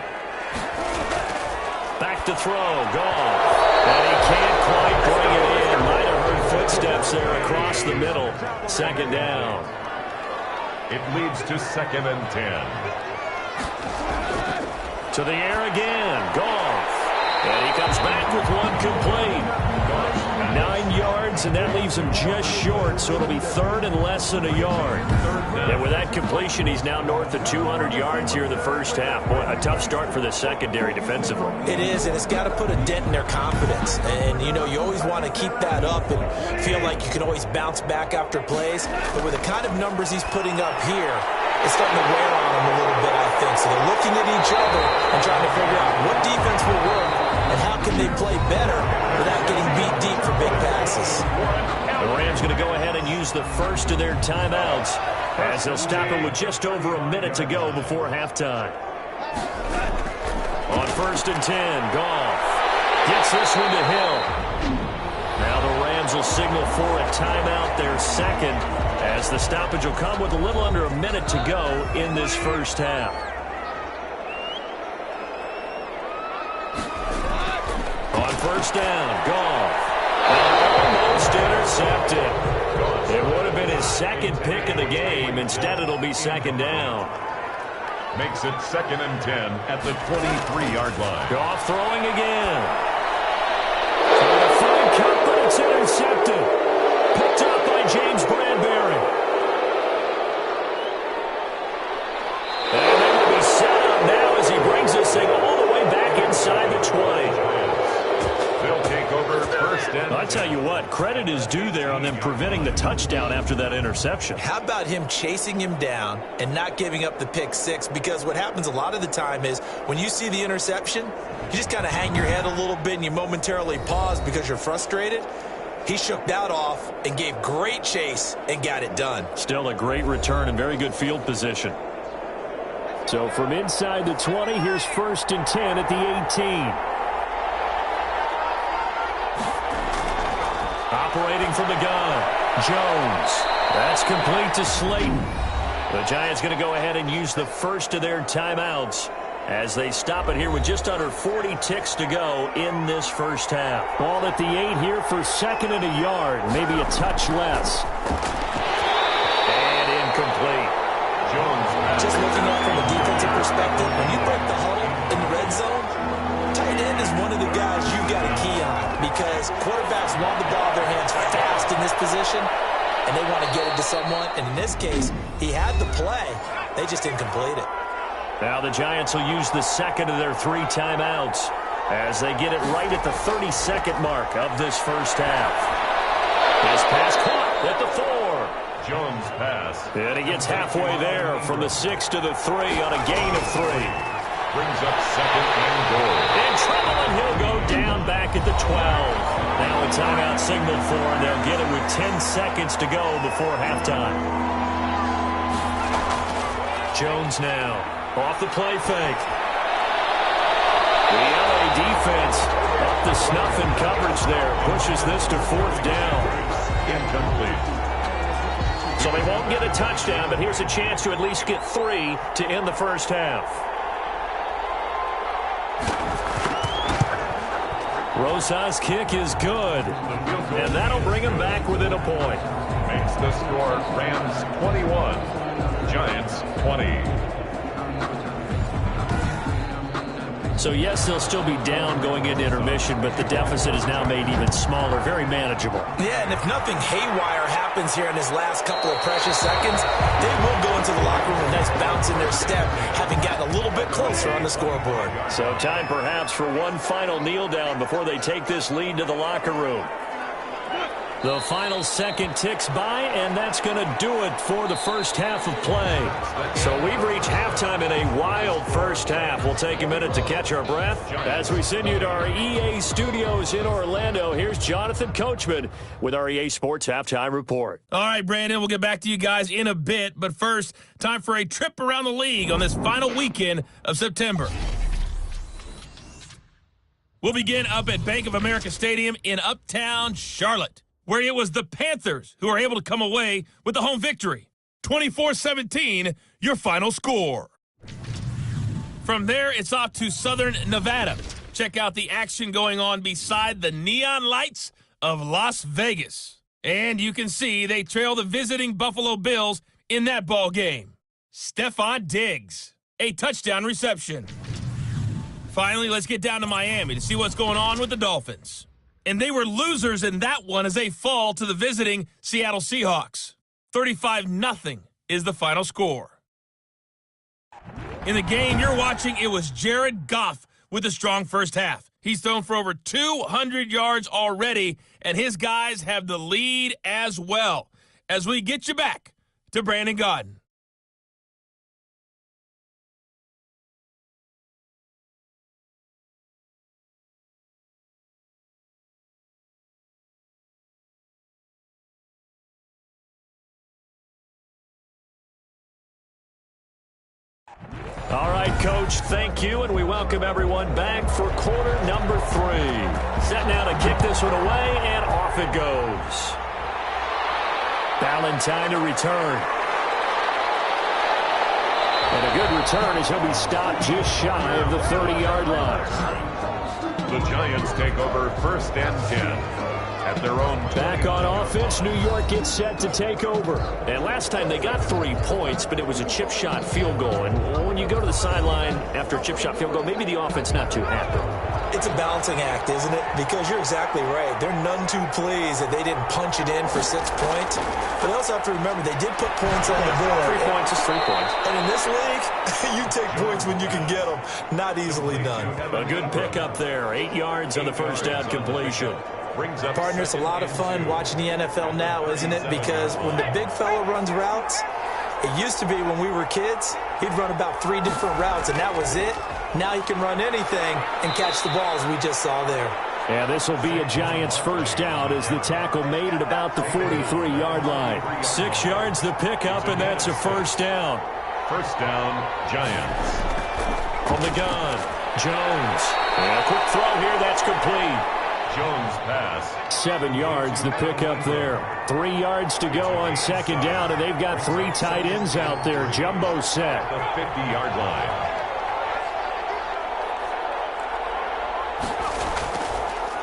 Back to throw, Goff. And he can't quite bring it in. Might have heard footsteps there across the middle. 2nd down. It leads to 2nd and 10. To the air again, Goff. And he comes back with one complete. 9 yards, and that leaves him just short, so it'll be 3rd and less than a yard. And with that completion, he's now north of 200 yards here in the first half. Boy, a tough start for the secondary defensively. It is, and it's got to put a dent in their confidence. And, you know, you always want to keep that up and feel like you can always bounce back after plays. But with the kind of numbers he's putting up here, it's starting to wear on them a little bit, I think. So they're looking at each other and trying to figure out what defense will work and how can they play better without getting beat deep for big passes. The Rams going to go ahead and use the first of their timeouts as they'll stop it with just over a minute to go before halftime. On 1st and 10, Goff gets this one to Hill. Now the Rams will signal for a timeout, their second, as the stoppage will come with a little under a minute to go in this first half. On 1st down, Goff. Almost intercepted. It would have been his 2nd pick of the game. Instead, it'll be 2nd down. Makes it 2nd and 10 at the 23-yard line. Goff throwing again. Trying to find Cup, but it's intercepted. Picked up by James Bradbury. And they will be set up now as he brings this thing all the way back inside the 20. They'll take over 1st and 10. I tell you what, credit is due there on them preventing the touchdown after that interception. How about him chasing him down and not giving up the pick six? Because what happens a lot of the time is when you see the interception, you just kind of hang your head a little bit and you momentarily pause because you're frustrated. He shook that off and gave great chase and got it done. Still a great return and very good field position. So from inside the 20, here's 1st and 10 at the 18. Operating from the gun, Jones. That's complete to Slayton. The Giants going to go ahead and use the first of their timeouts as they stop it here with just under 40 ticks to go in this first half. Ball at the 8 here for 2nd and a yard, maybe a touch less. And incomplete. Jones. Just looking at it from a defensive perspective, when you break the huddle in the red zone, tight end is one of the guys you got to key on because quarterbacks want the ball in their hands fast in this position, and they want to get it to someone. And in this case, he had the play. They just didn't complete it. Now the Giants will use the 2nd of their 3 timeouts as they get it right at the 32nd mark of this first half. His pass caught at the 4. Jones pass. And he gets halfway there from the 6 to the 3 on a gain of 3. Brings up 2nd and goal. In trouble, and he'll go down back at the 12. Now a timeout signal for him. They'll get it with 10 seconds to go before halftime. Jones now off the play fake. The LA defense up to snuff in coverage there. Pushes this to 4th down. Incomplete. So they won't get a touchdown, but here's a chance to at least get 3 to end the first half. Rosa's kick is good, and that'll bring him back within a point. Makes the score Rams 21, Giants 20. So, yes, they'll still be down going into intermission, but the deficit is now made even smaller, very manageable. Yeah, and if nothing haywire happens here in his last couple of precious seconds, they will go into the locker room with a nice bounce in their step, having gotten a little bit closer on the scoreboard. So time perhaps for one final kneel down before they take this lead to the locker room. The final second ticks by, and that's going to do it for the first half of play. So we've reached halftime in a wild first half. We'll take a minute to catch our breath as we send you to our EA studios in Orlando. Here's Jonathan Coachman with our EA Sports Halftime Report. All right, Brandon, we'll get back to you guys in a bit. But first, time for a trip around the league on this final weekend of September. We'll begin up at Bank of America Stadium in Uptown Charlotte, where it was the Panthers who were able to come away with the home victory. 24-17, your final score. From there, it's off to Southern Nevada. Check out the action going on beside the neon lights of Las Vegas. And you can see they trail the visiting Buffalo Bills in that ball game. Stephon Diggs, a touchdown reception. Finally, let's get down to Miami to see what's going on with the Dolphins. And they were losers in that one as they fall to the visiting Seattle Seahawks. 35-0 is the final score. In the game you're watching, it was Jared Goff with a strong first half. He's thrown for over 200 yards already, and his guys have the lead as well. As we get you back to Brandon Gaudin. All right, Coach, thank you, and we welcome everyone back for quarter number 3. Set now to kick this one away, and off it goes. Ballantyne to return. And a good return as he'll be stopped just shy of the 30-yard line. The Giants take over 1st and 10. At their own back on offense, New York gets set to take over. And last time they got 3 points, but it was a chip shot field goal. And when you go to the sideline after a chip shot field goal, maybe the offense not too happy. It's a balancing act, isn't it? Because you're exactly right. They're none too pleased that they didn't punch it in for 6 points. But they also have to remember they did put points on the board. 3 points is 3 points. And in this league, you take points when you can get them. Not easily done. A good pickup there. 8 yards on the first down completion. Partner, it's a lot of fun watching the NFL now, isn't it? Because when the big fella runs routes, it used to be when we were kids, he'd run about 3 different routes, and that was it. Now he can run anything and catch the balls we just saw there. Yeah, this will be a Giants first down as the tackle made it about the 43-yard line. 6 yards the pickup, and that's a first down. First down, Giants. From the gun, Jones. And a quick throw here, that's complete. Jones pass. 7 yards, the pickup there. 3 yards to go on second down, and they've got 3 tight ends out there. Jumbo set. The 50-yard line.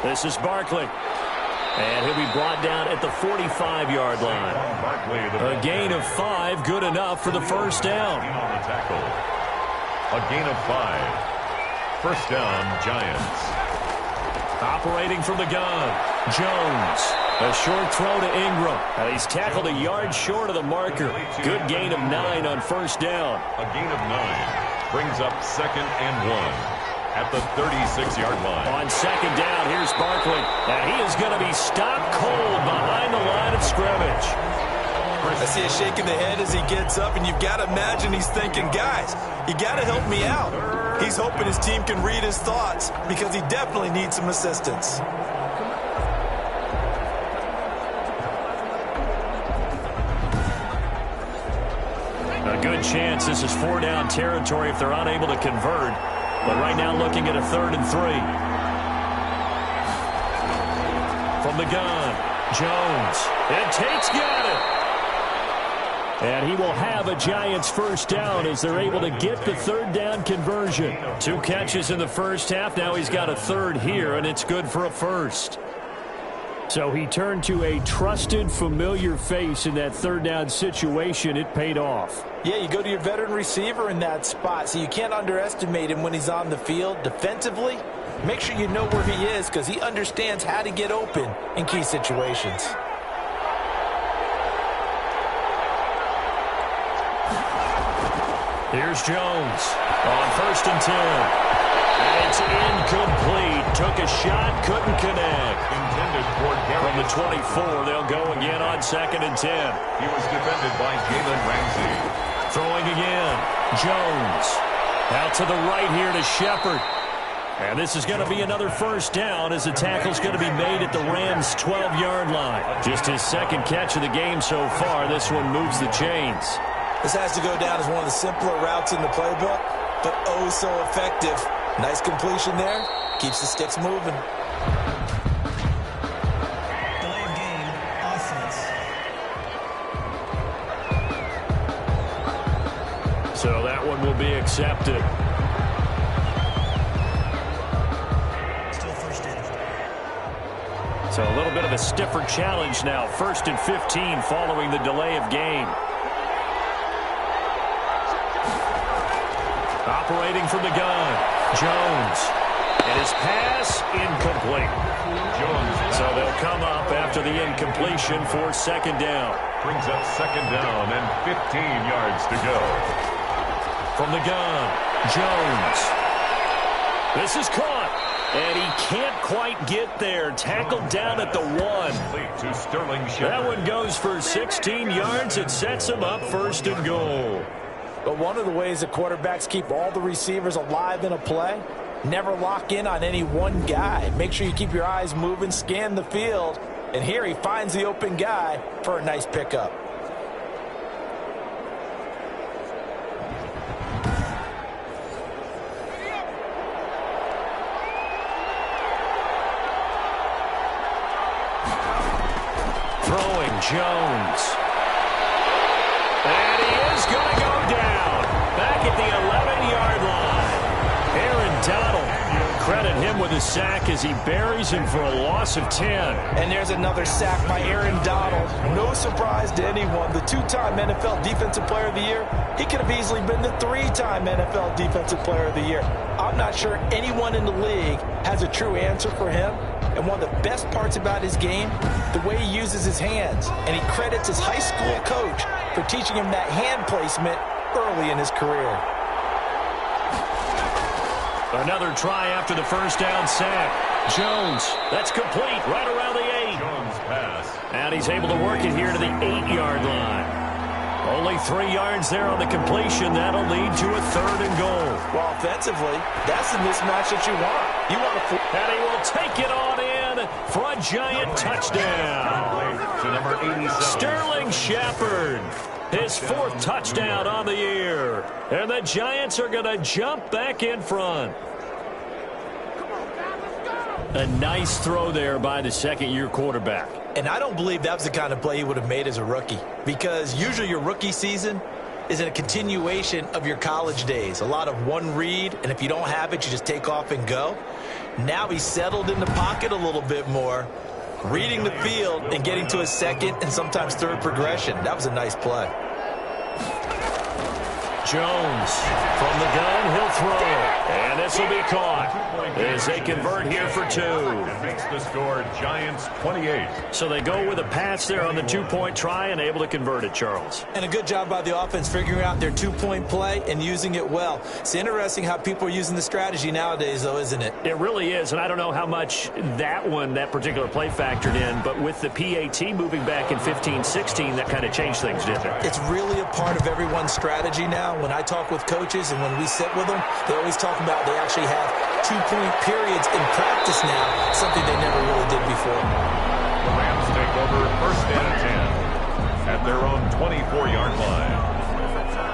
This is Barkley. And he'll be brought down at the 45-yard line. A gain of 5, good enough for the first down. On the tackle. A gain of 5. First down, Giants. Operating from the gun, Jones. A short throw to Ingram. He's tackled a yard short of the marker. Good gain of 9 on first down. A gain of 9 brings up 2nd and 1 at the 36-yard line. On second down, here's Barkley. And he is going to be stopped cold behind the line of scrimmage. I see a shaking the head as he gets up, and you've got to imagine he's thinking, guys, you got to help me out. He's hoping his team can read his thoughts because he definitely needs some assistance. A good chance this is 4-down territory if they're unable to convert. But right now looking at a 3rd and 3. From the gun, Jones. And Tate's got it. And he will have a Giants first down as they're able to get the 3rd down conversion. 2 catches in the first half. Now he's got a 3rd here, and it's good for a first. So he turned to a trusted, familiar face in that 3rd down situation. It paid off. Yeah, you go to your veteran receiver in that spot, so you can't underestimate him when he's on the field. Defensively, make sure you know where he is because he understands how to get open in key situations. Here's Jones on 1st and 10. And it's incomplete. Took a shot, couldn't connect. Intended for Gary. From the 24, they'll go again on 2nd and 10. He was defended by Jalen Ramsey. Throwing again. Jones. Out to the right here to Shepard. And this is going to be another first down as the tackle's going to be made at the Rams' 12-yard line. Just his 2nd catch of the game so far. This one moves the chains. This has to go down as one of the simpler routes in the playbook, but oh so effective. Nice completion there. Keeps the sticks moving. Delay of game, offense. So that one will be accepted. Still first down. So a little bit of a stiffer challenge now. 1st and 15 following the delay of game. Operating from the gun, Jones. And his pass, incomplete. Jones. So they'll come up after the incompletion for 2nd down. Brings up 2nd down and 15 yards to go. From the gun, Jones. This is caught. And he can't quite get there. Tackled down at the 1. To Sterling Shepard. That one goes for 16 yards. It sets him up 1st and goal. But one of the ways that quarterbacks keep all the receivers alive in a play, never lock in on any one guy. Make sure you keep your eyes moving, scan the field, and here he finds the open guy for a nice pickup. Throwing Jones. And he is going to go down. Back at the 11-yard line. Aaron Donald. Credit him with a sack as he buries him for a loss of 10. And there's another sack by Aaron Donald. No surprise to anyone. The 2-time NFL Defensive Player of the Year. He could have easily been the 3-time NFL Defensive Player of the Year. I'm not sure anyone in the league has a true answer for him. And one of the best parts about his game, the way he uses his hands. And he credits his high school coach for teaching him that hand placement early in his career. Another try after the first down sack. Jones, that's complete right around the 8. Jones pass. And he's able to work it here to the 8-yard line. Only 3 yards there on the completion. That'll lead to a 3rd and goal. Well, offensively, that's the mismatch that you want. You want to... And he will take it on in for a giant touchdown. To number 87. Sterling Shepard. His fourth touchdown on the year. And the Giants are going to jump back in front. A nice throw there by the second-year quarterback. And I don't believe that was the kind of play he would have made as a rookie, because usually your rookie season is a continuation of your college days. A lot of one read, and if you don't have it, you just take off and go. Now he's settled in the pocket a little bit more, reading the field and getting to his second and sometimes third progression. That was a nice play. Jones from the gun, he'll throw. And this will be caught as they convert here for two. It makes the score Giants 28. So they go with a pass there on the two-point try and able to convert it, Charles. And a good job by the offense figuring out their two-point play and using it well. It's interesting how people are using the strategy nowadays, though, isn't it? It really is, and I don't know how much that particular play factored in, but with the PAT moving back in 15-16, that kind of changed things, didn't it? It's really a part of everyone's strategy now. When I talk with coaches and when we sit with them, they always talk about they actually have two-point periods in practice now, something they never really did before. The Rams take over first and 10 at their own 24-yard line.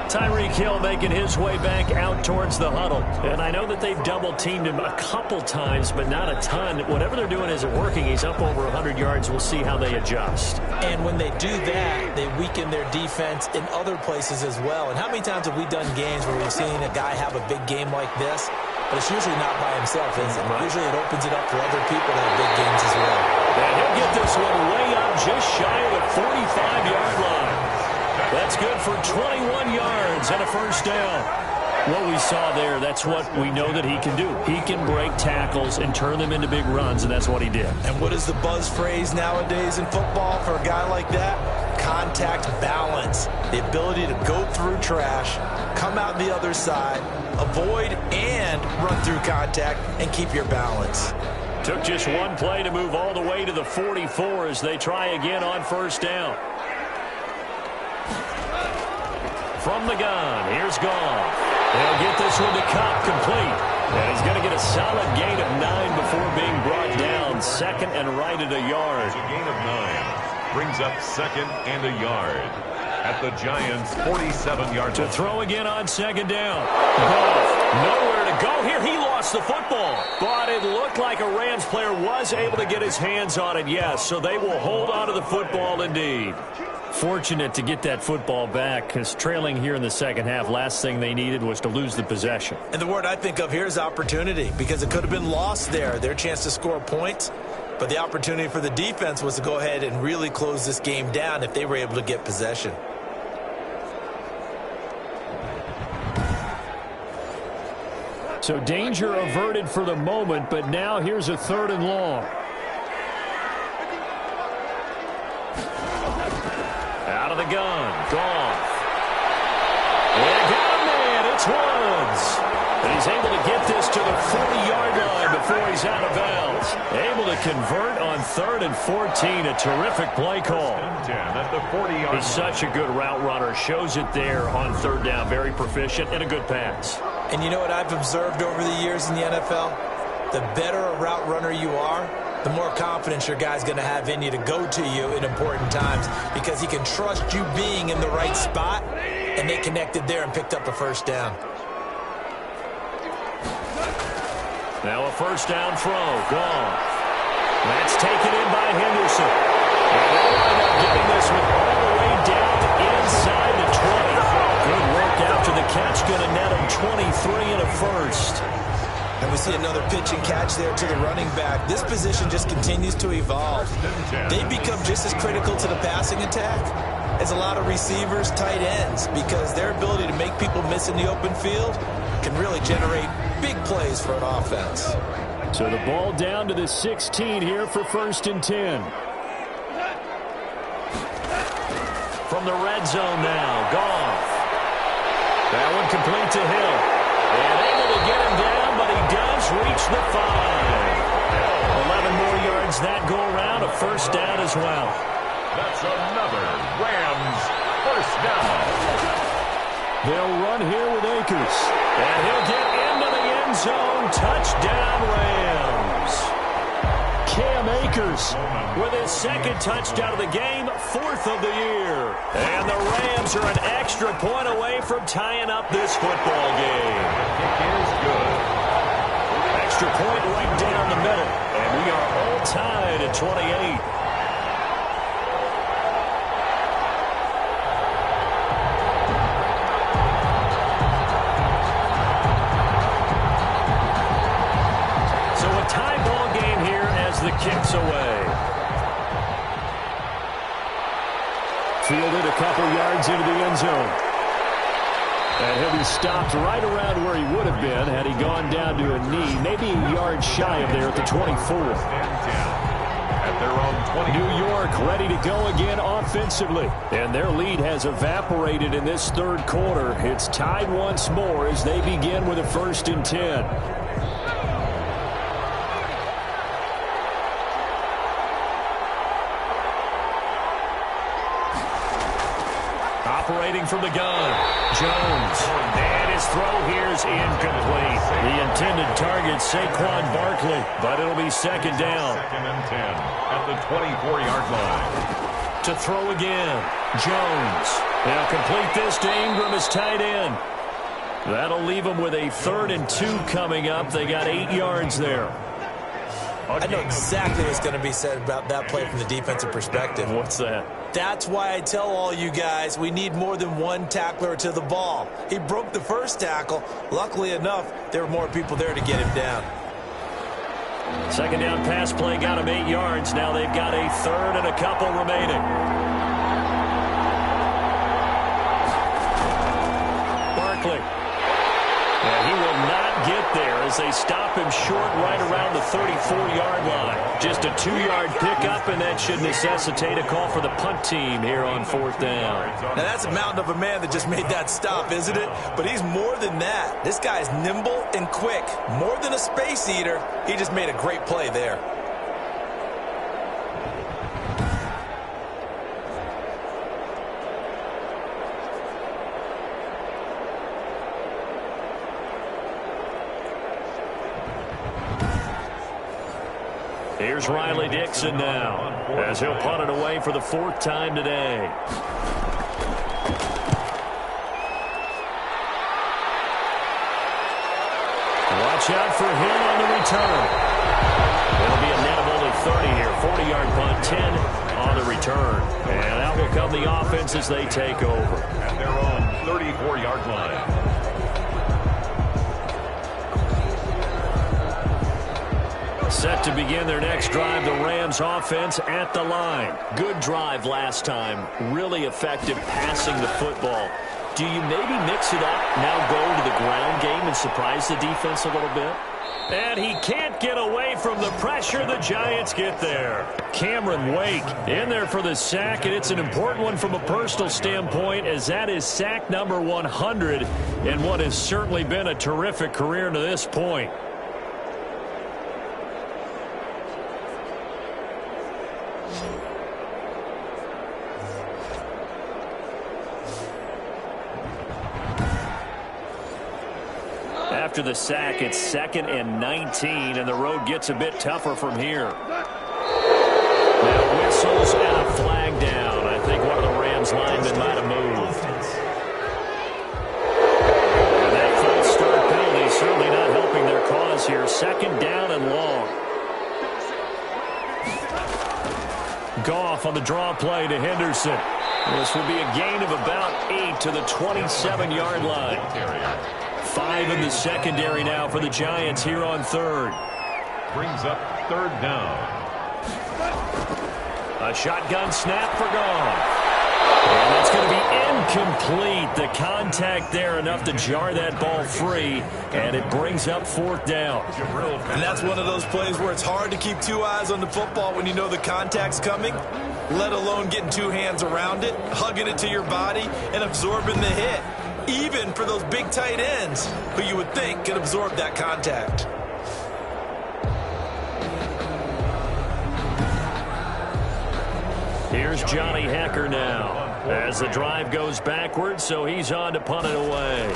Tyreek Hill making his way back out towards the huddle. And I know that they've double-teamed him a couple times, but not a ton. Whatever they're doing isn't working. He's up over 100 yards. We'll see how they adjust. And when they do that, they weaken their defense in other places as well. And how many times have we done games where we've seen a guy have a big game like this? But it's usually not by himself, is it? Right. Usually it opens it up for other people to have big games as well. And he'll get this one way up just shy of the 45-yard line. That's good for 21 yards and a first down. What we saw there, that's what we know that he can do. He can break tackles and turn them into big runs, and that's what he did. And what is the buzz phrase nowadays in football for a guy like that? Contact balance. The ability to go through trash, come out the other side, avoid and run through contact, and keep your balance. Took just one play to move all the way to the 44 as they try again on first down. From the gun, here's Goff. They'll get this one to Cobb complete. And he's going to get a solid gain of 9 before being brought down. Second and right at a yard. A gain of 9 brings up second and a yard at the Giants' 47-yard to throw again on second down. Goff, nowhere to go here. He lost the football. But it looked like a Rams player was able to get his hands on it, yes. So they will hold on to the football indeed. Fortunate to get that football back, because trailing here in the second half, last thing they needed was to lose the possession. And the word I think of here is opportunity, because it could have been lost there, their chance to score points. But the opportunity for the defense was to go ahead and really close this game down if they were able to get possession. So danger averted for the moment, but now here's a third and long. Out of the gun, Goff. And got a man, it's Woods. And he's able to get this to the 40-yard line before he's out of bounds. Able to convert on 3rd and 14, a terrific play call. At the 40-yard He's such a good route runner, shows it there on third down, very proficient, and a good pass. And you know what I've observed over the years in the NFL? The better a route runner you are, the more confidence your guy's going to have in you to go to you in important times, because he can trust you being in the right spot, and they connected there and picked up a first down. Now a first down throw, Goff. That's taken in by Henderson. And they'll wind up getting this one all the way down inside the 20. Good work after the catch, going to net him 23 and a first. And we see another pitch and catch there to the running back. This position just continues to evolve. They become just as critical to the passing attack as a lot of receivers, tight ends, because their ability to make people miss in the open field can really generate big plays for an offense. So the ball down to the 16 here for 1st and 10. From the red zone now, Goff. That one complete to Hill. And able to get him down, but he does reach the 5. 11 more yards that go around, a first down as well. That's another Rams first down. They'll run here with Akers. And he'll get into the end zone. Touchdown, Rams. Cam Akers with his second touchdown of the game, 4th of the year. And the Rams are an extra point away from tying up this football game. Kick is good. Extra point right down the middle. And we are all tied at 28. The kicks away. Fielded a couple yards into the end zone. And he'll be stopped right around where he would have been had he gone down to a knee, maybe a yard shy of there at the 24. At their own 20. New York ready to go again offensively. And their lead has evaporated in this third quarter. It's tied once more as they begin with a 1st and 10. Operating from the gun, Jones. And his throw here is incomplete. The intended target, Saquon Barkley, but it'll be 2nd down. 2nd and 10 at the 24-yard line. To throw again, Jones. Now complete this to Ingram as tight end. That'll leave them with a 3rd and 2 coming up. They got 8 yards there. I know exactly what's going to be said about that play from the defensive perspective. What's that? That's why I tell all you guys we need more than one tackler to the ball. He broke the first tackle. Luckily enough, there were more people there to get him down. 2nd down pass play got him 8 yards. Now they've got a 3rd and a couple remaining. Barkley. And he will not get there as they stop him short right around the 34-yard line. Just a 2-yard pickup, and that should necessitate a call for the punt team here on 4th down. Now that's a mountain of a man that just made that stop, isn't it? But he's more than that. This guy's nimble and quick. More than a space eater, he just made a great play there. Here's Riley Dixon now as he'll punt it away for the 4th time today. Watch out for him on the return. It'll be a net of only 30 here. 40-yard punt, 10 on the return. And out will come the offense as they take over. At their own 34-yard line. Set to begin their next drive, the Rams offense at the line. Good drive last time. Really effective passing the football. Do you maybe mix it up, now go to the ground game and surprise the defense a little bit? And he can't get away from the pressure. The Giants get there. Cameron Wake in there for the sack, and it's an important one from a personal standpoint as that is sack number 100 in what has certainly been a terrific career to this point. After the sack, it's 2nd and 19, and the road gets a bit tougher from here. Now whistles and a flag down. I think one of the Rams linemen might have moved. And that false start penalty certainly not helping their cause here. 2nd down and long. Goff on the draw play to Henderson. This will be a gain of about 8 to the 27-yard line. 5 in the secondary now for the Giants here on 3rd. Brings up 3rd down. A shotgun snap for Goff. And that's going to be incomplete. The contact there enough to jar that ball free, and it brings up 4th down. And that's one of those plays where it's hard to keep 2 eyes on the football when you know the contact's coming, let alone getting 2 hands around it, hugging it to your body, and absorbing the hit. Even for those big tight ends who you would think could absorb that contact. Here's Johnny Hekker now as the drive goes backwards, so he's on to punt it away.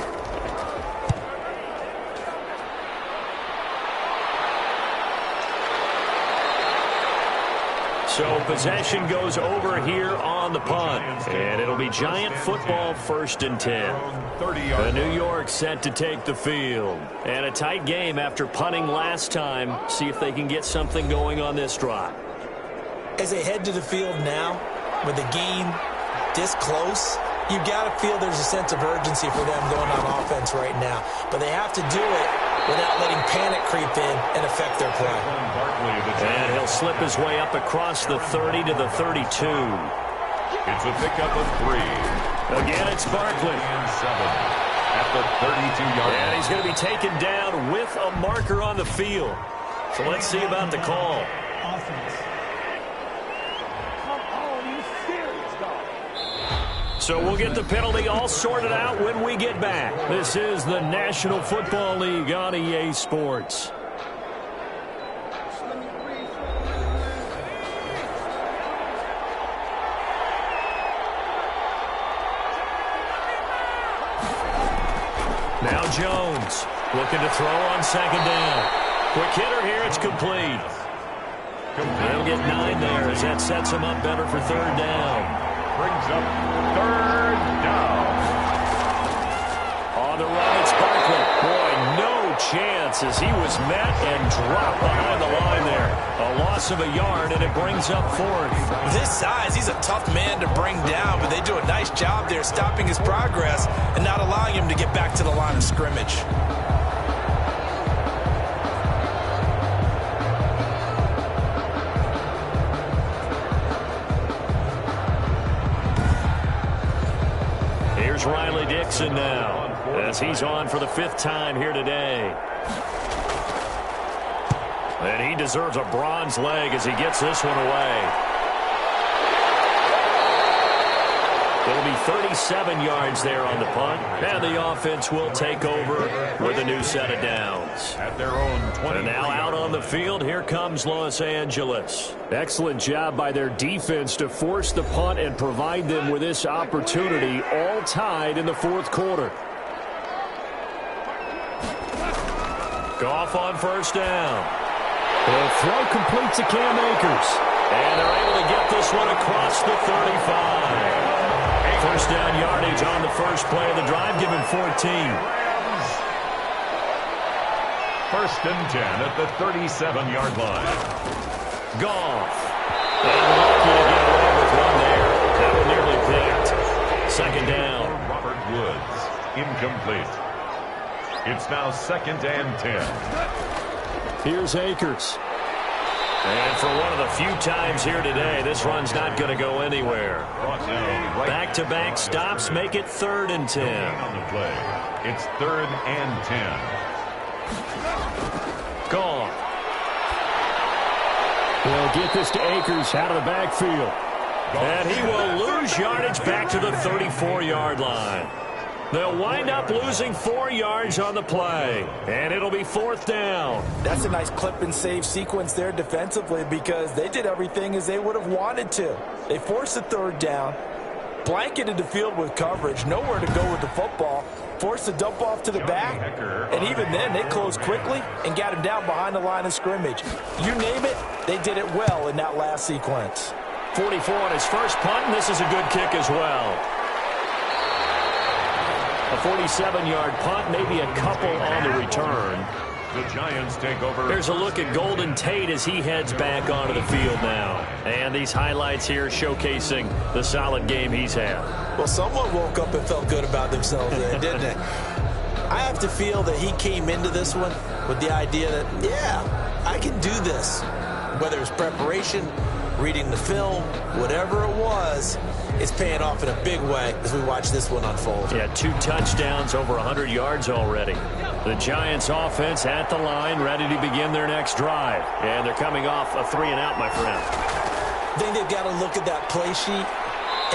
So possession goes over here on the punt. And it'll be Giant football 1st and 10. The New York set to take the field. And a tight game after punting last time. See if they can get something going on this drive. As they head to the field now, with the game this close, you got to feel there's a sense of urgency for them going on offense right now. But they have to do it without letting panic creep in and affect their play. And he'll slip his way up across the 30 to the 32. It's a pickup of 3. Again, it's Barkley. And 7 at the 32-yard line. And he's going to be taken down with a marker on the field. So let's see about the call. Offense. So we'll get the penalty all sorted out when we get back. This is the National Football League on EA Sports. Now Jones looking to throw on 2nd down. Quick hitter here, it's complete. They'll get 9 there as that sets him up better for 3rd down. Brings up 3rd down. On the run, it's Barkley. Boy, no chance as he was met and dropped behind the line there. A loss of a yard, and it brings up 4th. With his size, he's a tough man to bring down, but they do a nice job there stopping his progress and not allowing him to get back to the line of scrimmage. Here's Riley Dixon now, as he's on for the 5th time here today. And he deserves a bronze leg as he gets this one away. It'll be 37 yards there on the punt, and the offense will take over with a new set of downs. At their own 20. And now out on the field, here comes Los Angeles. Excellent job by their defense to force the punt and provide them with this opportunity, all tied in the 4th quarter. Goff on 1st down. The throw completes to Cam Akers. And they're able to get this one across the 35. 1st down yardage on the first play of the drive, given 14. 1st and 10 at the 37-yard line. Goff. And lucky to get away with one there. That one nearly picked. 2nd down. Robert Woods. Incomplete. It's now 2nd and 10. Here's Akers. And for one of the few times here today, this run's not going to go anywhere. Back-to-back stops make it 3rd and 10. On the play. It's 3rd and 10. Gone. They'll get this to Akers out of the backfield. And he will lose yardage back to the 34-yard line. They'll wind up losing 4 yards on the play. And it'll be 4th down. That's a nice clip and save sequence there defensively because they did everything as they would have wanted to. They forced the 3rd down, blanketed the field with coverage, nowhere to go with the football, forced the dump off to the back, and even then they closed quickly and got him down behind the line of scrimmage. You name it, they did it well in that last sequence. 44 on his first punt, and this is a good kick as well. A 47-yard punt, maybe a couple on the return. The Giants take over. Here's a look at Golden Tate as he heads back onto the field now. And these highlights here showcasing the solid game he's had. Well, someone woke up and felt good about themselves there, didn't they? I have to feel that he came into this one with the idea that, yeah, I can do this. Whether it's preparation, reading the film, whatever it was, it's paying off in a big way as we watch this one unfold. Yeah, 2 touchdowns, over 100 yards already. The Giants offense at the line, ready to begin their next drive. And they're coming off a 3-and-out, my friend. I think they've got to look at that play sheet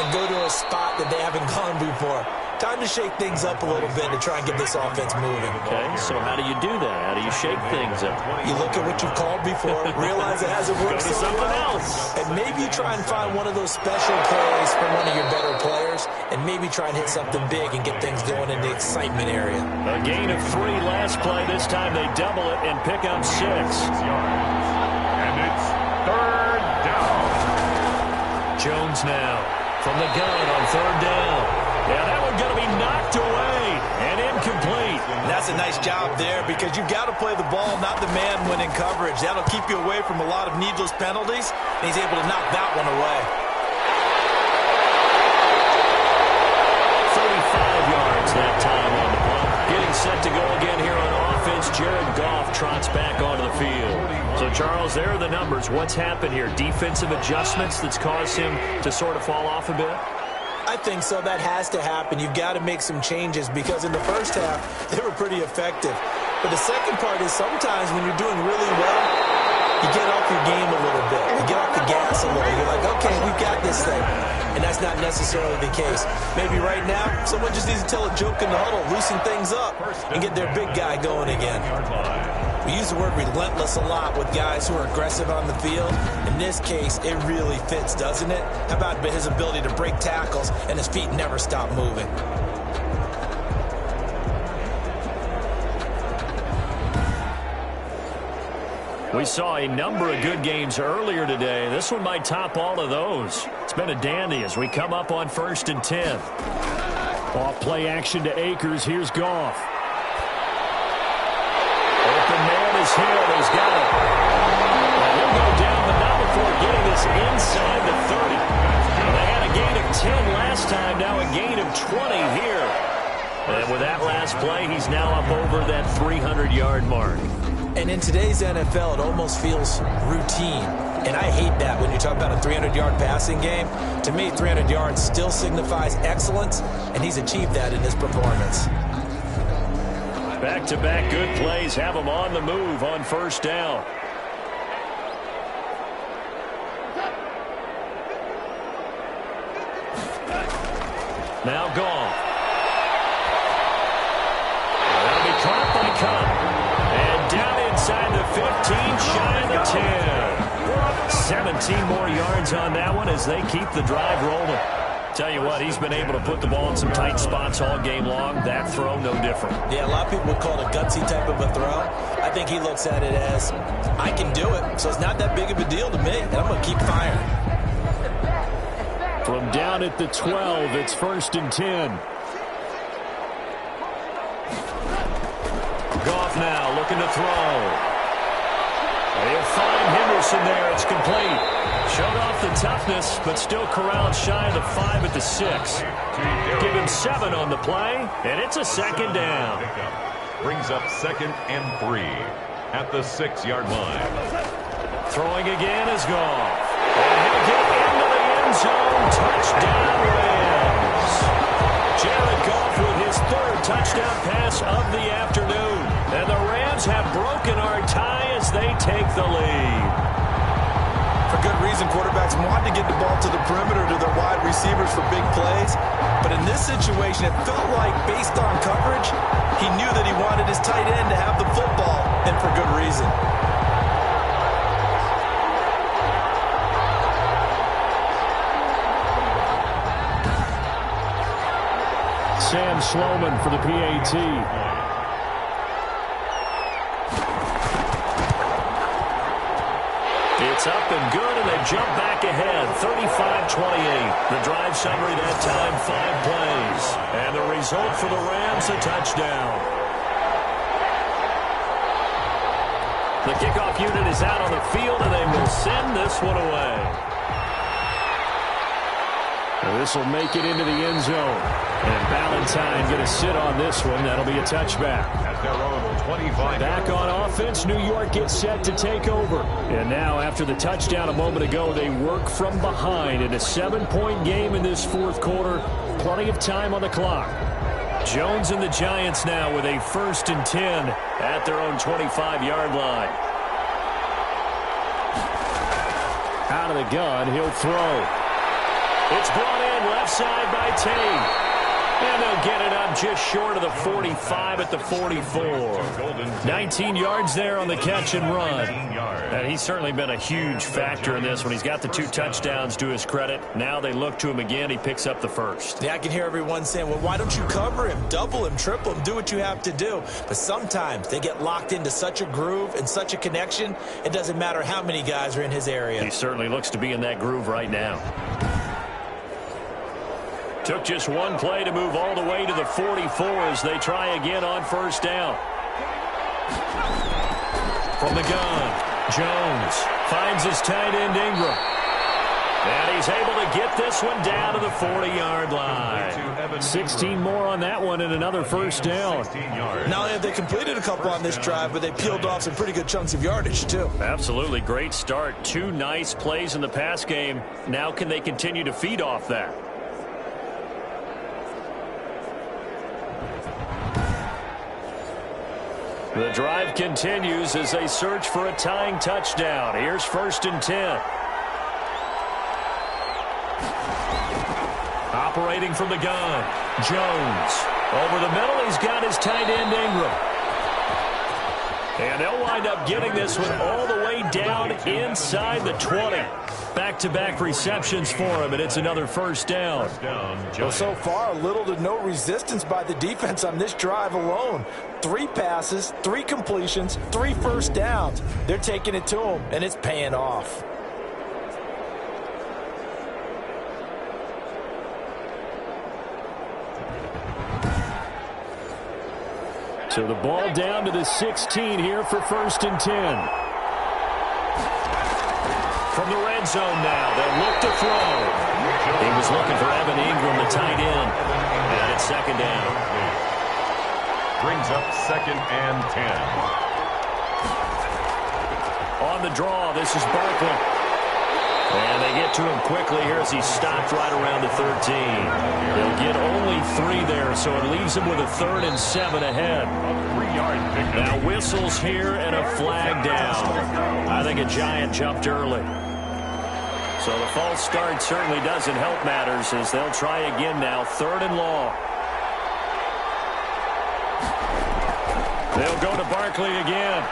and go to a spot that they haven't gone before. Time to shake things up a little bit to try and get this offense moving. Okay, so how do you do that? How do you shake things up? You look at what you've called before, realize it hasn't worked so well, and maybe you try and find one of those special plays from one of your better players, and maybe try and hit something big and get things going in the excitement area. A gain of 3 last play. This time they double it and pick up 6. And it's 3rd down. Jones now from the gun on third down. Yeah, that one going to be knocked away and incomplete. That's a nice job there because you've got to play the ball, not the man when in coverage. That'll keep you away from a lot of needless penalties, and he's able to knock that one away. 35 yards that time on the punt. Getting set to go again here on offense. Jared Goff trots back onto the field. So, Charles, there are the numbers. What's happened here? Defensive adjustments that's caused him to sort of fall off a bit? I think so. That has to happen. You've got to make some changes because in the first half, they were pretty effective. But the second part is sometimes when you're doing really well, you get off your game a little bit. You get off the gas a little. You're like, okay, we've got this thing. And that's not necessarily the case. Maybe right now, someone just needs to tell a joke in the huddle, loosen things up, and get their big guy going again. We use the word relentless a lot with guys who are aggressive on the field. In this case, it really fits, doesn't it? How about his ability to break tackles and his feet never stop moving? We saw a number of good games earlier today. This one might top all of those. It's been a dandy as we come up on 1st and 10. Off play action to Akers. Here's Goff. Open man is Hill. He's got it. And he'll go down, but not before getting this inside the 30. They had a gain of 10 last time, now a gain of 20 here. And with that last play, he's now up over that 300-yard mark. And in today's NFL, it almost feels routine. And I hate that when you talk about a 300-yard passing game. To me, 300 yards still signifies excellence, and he's achieved that in his performance. Back-to-back good plays have him on the move on first down. Now Goff. That'll be caught by Cup. And down inside the 15, shy of the 10. 17 more yards on that one as they keep the drive rolling. Tell you what, he's been able to put the ball in some tight spots all game long. That throw, no different. Yeah, a lot of people would call it a gutsy type of a throw. I think he looks at it as, I can do it, so it's not that big of a deal to me, and I'm going to keep firing. From down at the 12, it's 1st and 10. Goff now looking to throw. He'll find Henderson there. It's complete. Showed off the toughness, but still corralled shy of the 5 at the 6. Give him 7 on the play, and it's a second down. Brings up 2nd and 3 at the 6-yard line. Throwing again is Goff. And he'll get into the end zone. Touchdown, Rams. Jared Goff with his 3rd touchdown pass of the afternoon. And the Rams have broken our tie as they take the lead. For good reason, quarterbacks want to get the ball to the perimeter to their wide receivers for big plays. But in this situation, it felt like, based on coverage, he knew that he wanted his tight end to have the football, and for good reason. Sam Sloman for the PAT. It's up and good, and they jump back ahead, 35-28. The drive summary that time, 5 plays. And the result for the Rams, a touchdown. The kickoff unit is out on the field, and they will send this one away. This will make it into the end zone. And Valentine going to sit on this one. That'll be a touchback. At their own 25. Back on offense, New York gets set to take over. And now, after the touchdown a moment ago, they work from behind in a 7-point game in this 4th quarter. Plenty of time on the clock. Jones and the Giants now with a 1st and 10 at their own 25-yard line. Out of the gun, he'll throw. It's brought in left side by Tate. And they'll get it up just short of the 45 at the 44. 19 yards there on the catch and run. And he's certainly been a huge factor in this one. He's got the 2 touchdowns to his credit. Now they look to him again. He picks up the 1st. Yeah, I can hear everyone saying, well, why don't you cover him, double him, triple him, do what you have to do. But sometimes they get locked into such a groove and such a connection, it doesn't matter how many guys are in his area. He certainly looks to be in that groove right now. Took just one play to move all the way to the 44 as they try again on first down. From the gun, Jones finds his tight end Ingram. And he's able to get this one down to the 40-yard line. 16 more on that one and another first down. Not only have they completed a couple on this drive, but they peeled off some pretty good chunks of yardage, too. Absolutely great start. 2 nice plays in the pass game. Now can they continue to feed off that? The drive continues as they search for a tying touchdown. Here's 1st and 10. Operating from the gun, Jones. Over the middle, he's got his tight end Ingram. And they'll wind up getting this one all the way down inside the 20. Back-to-back receptions for him, and it's another first down. Well, so far, little to no resistance by the defense on this drive alone. 3 passes, 3 completions, 3 first downs. They're taking it to him, and it's paying off. So the ball down to the 16 here for 1st and 10. From the red zone now, they'll look to throw. He was looking for Evan Ingram, the tight end. And it's 2nd down. Brings up 2nd and 10. On the draw, this is Barkley. And they get to him quickly here as he stopped right around the 13. They'll get only 3 there, so it leaves him with a 3rd and 7 ahead. Now whistles here and a flag down. I think a Giant jumped early. So the false start certainly doesn't help matters as they'll try again now, 3rd and long. They'll go to Barkley again.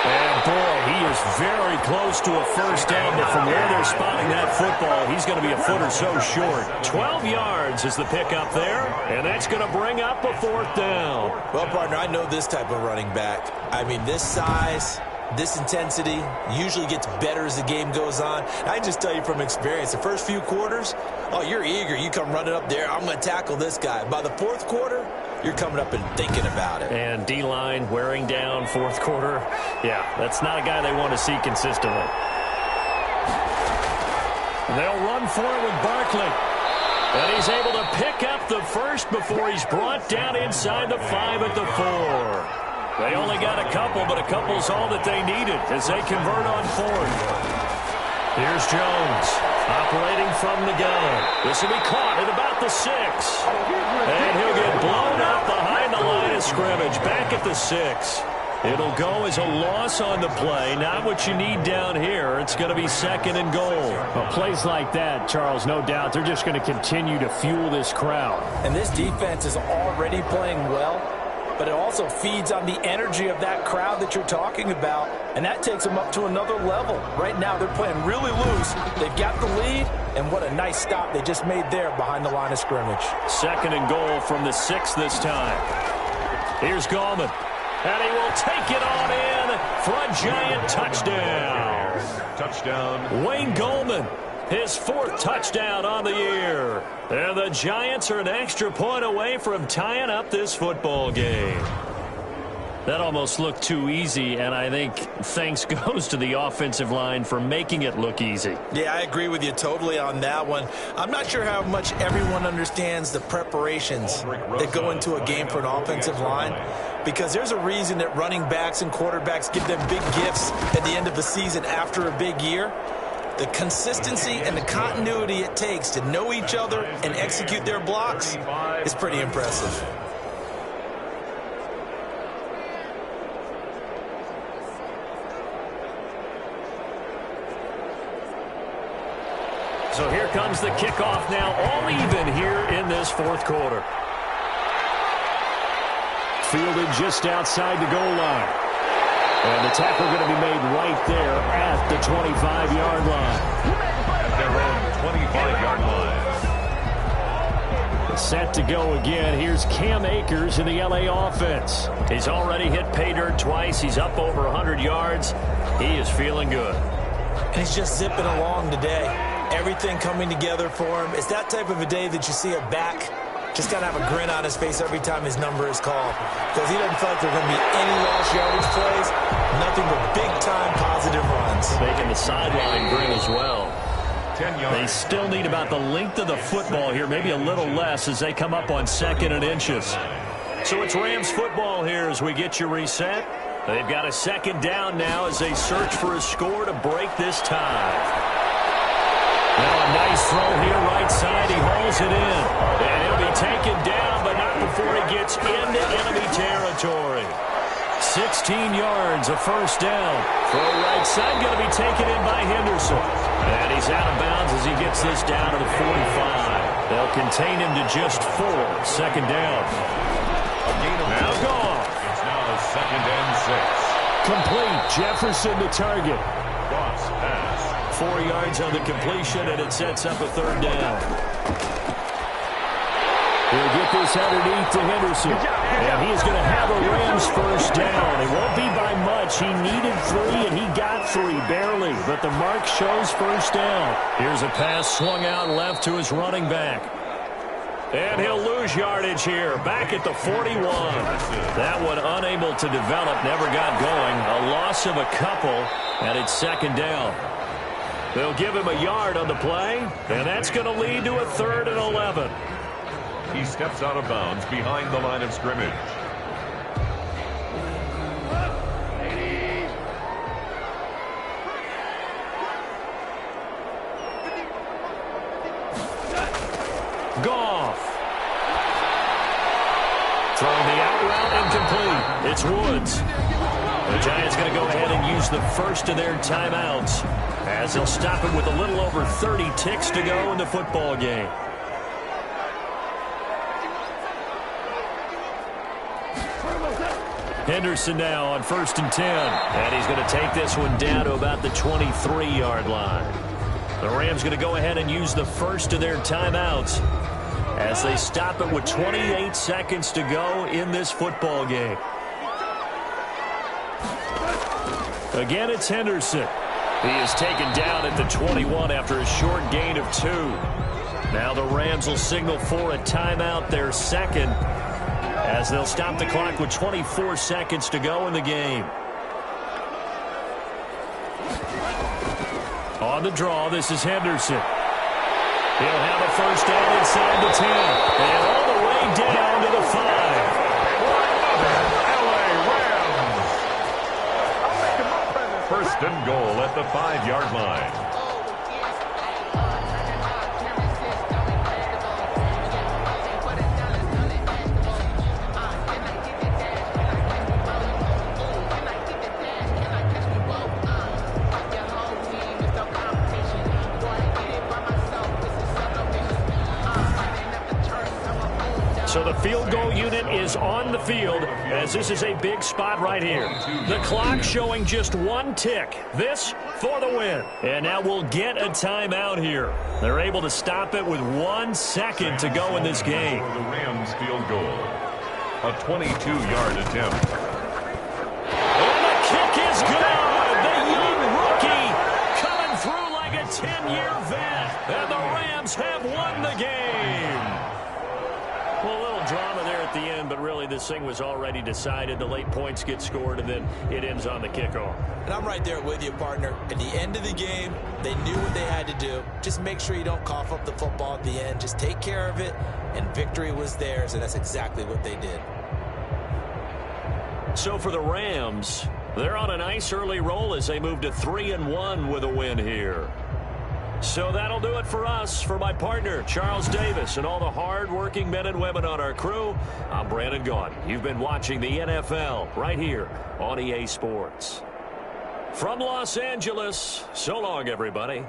And, boy, he is very close to a first down, but from where they're spotting that football, he's going to be a foot or so short. 12 yards is the pickup there, and that's going to bring up a 4th down. Well, partner, I know this type of running back. I mean, this size, this intensity usually gets better as the game goes on. I can just tell you from experience, the first few quarters, oh, you're eager. You come running up there, I'm going to tackle this guy. By the 4th quarter, you're coming up and thinking about it. And D-line wearing down 4th quarter. Yeah, that's not a guy they want to see consistently. They'll run for it with Barkley. And he's able to pick up the first before he's brought down inside the 5 at the 4. They only got a couple, but a couple's all that they needed as they convert on 4th. Here's Jones operating from the gun. This will be caught at about the 6. And he'll get blown up behind the line of scrimmage. Back at the 6. It'll go as a loss on the play. Not what you need down here. It's going to be 2nd and goal. Well, plays like that, Charles, no doubt, they're just going to continue to fuel this crowd. And this defense is already playing well, but it also feeds on the energy of that crowd that you're talking about, and that takes them up to another level. Right now, they're playing really loose. They've got the lead, and what a nice stop they just made there behind the line of scrimmage. 2nd and goal from the 6 this time. Here's Gallman, and he will take it on in for a Giant touchdown. Touchdown. Wayne Gallman, his 4th touchdown on the year. And the Giants are an extra point away from tying up this football game. That almost looked too easy, and I think thanks goes to the offensive line for making it look easy. Yeah, I agree with you totally on that one. I'm not sure how much everyone understands the preparations that go into a game for an offensive line, because there's a reason that running backs and quarterbacks give them big gifts at the end of the season after a big year. The consistency and the continuity it takes to know each other and execute their blocks is pretty impressive. So here comes the kickoff now, all even here in this 4th quarter. Fielded just outside the goal line. And the tackle going to be made right there at the 25-yard line. At their own 25-yard line. Set to go again. Here's Cam Akers in the LA offense. He's already hit pay dirt twice. He's up over 100 yards. He is feeling good. And he's just zipping along today. everything coming together for him. It's that type of a day that you see a back just got to have a grin on his face every time his number is called, because he doesn't feel like there are going to be any lost yardage plays, nothing but big-time positive runs. Making the sideline grin as well. 10 yards. They still need about the length of the football here, maybe a little less as they come up on 2nd and inches. So it's Rams football here as we get you reset. They've got a 2nd down now as they search for a score to break this tie. Now a nice throw here, right side. He hauls it in. And he'll be taken down, but not before he gets into enemy territory. 16 yards, a first down. Throw right side, going to be taken in by Henderson. And he's out of bounds as he gets this down to the 45. They'll contain him to just 4. 2nd down. Now gone. It's now a 2nd and 6. Complete. Jefferson the target. Cross pass. 4 yards on the completion, and it sets up a 3rd down. He'll get this underneath to Henderson. And he's going to have a Rams first down. It won't be by much. He needed 3, and he got 3, barely. But the mark shows first down. Here's a pass swung out left to his running back. And he'll lose yardage here, back at the 41. That one unable to develop, never got going. A loss of a couple, and it's 2nd down. They'll give him a yard on the play, and that's going to lead to a 3rd and 11. He steps out of bounds behind the line of scrimmage. Goff. Throwing the out route incomplete. It's Woods. The Giants going to go ahead and use the first of their timeouts as they'll stop it with a little over 30 ticks to go in the football game. Henderson now on 1st and 10. And he's going to take this one down to about the 23-yard line. The Rams going to go ahead and use the first of their timeouts as they stop it with 28 seconds to go in this football game. Again, it's Henderson. He is taken down at the 21 after a short gain of 2. Now the Rams will signal for a timeout, their 2nd, as they'll stop the clock with 24 seconds to go in the game. On the draw, this is Henderson. He'll have a first down inside the 10. And all the way down to the 5. First and goal at the 5-yard line. So the field goal unit is on the field as this is a big spot right here. The clock showing just 1 tick. This for the win. And now we'll get a timeout here. They're able to stop it with 1 second to go in this game. For the Rams field goal. A 22-yard attempt. And the kick is good. The young rookie coming through like a 10-year vet. And the Rams have won the game. Well, a little drama there at the end, but really this thing was already decided. The late points get scored, and then it ends on the kickoff. And I'm right there with you, partner. At the end of the game, they knew what they had to do. Just make sure you don't cough up the football at the end. Just take care of it, and victory was theirs, and that's exactly what they did. So for the Rams, they're on a nice early roll as they move to 3-1 with a win here. So that'll do it for us. For my partner, Charles Davis, and all the hard-working men and women on our crew, I'm Brandon Gaudin. You've been watching the NFL right here on EA Sports. From Los Angeles, so long, everybody.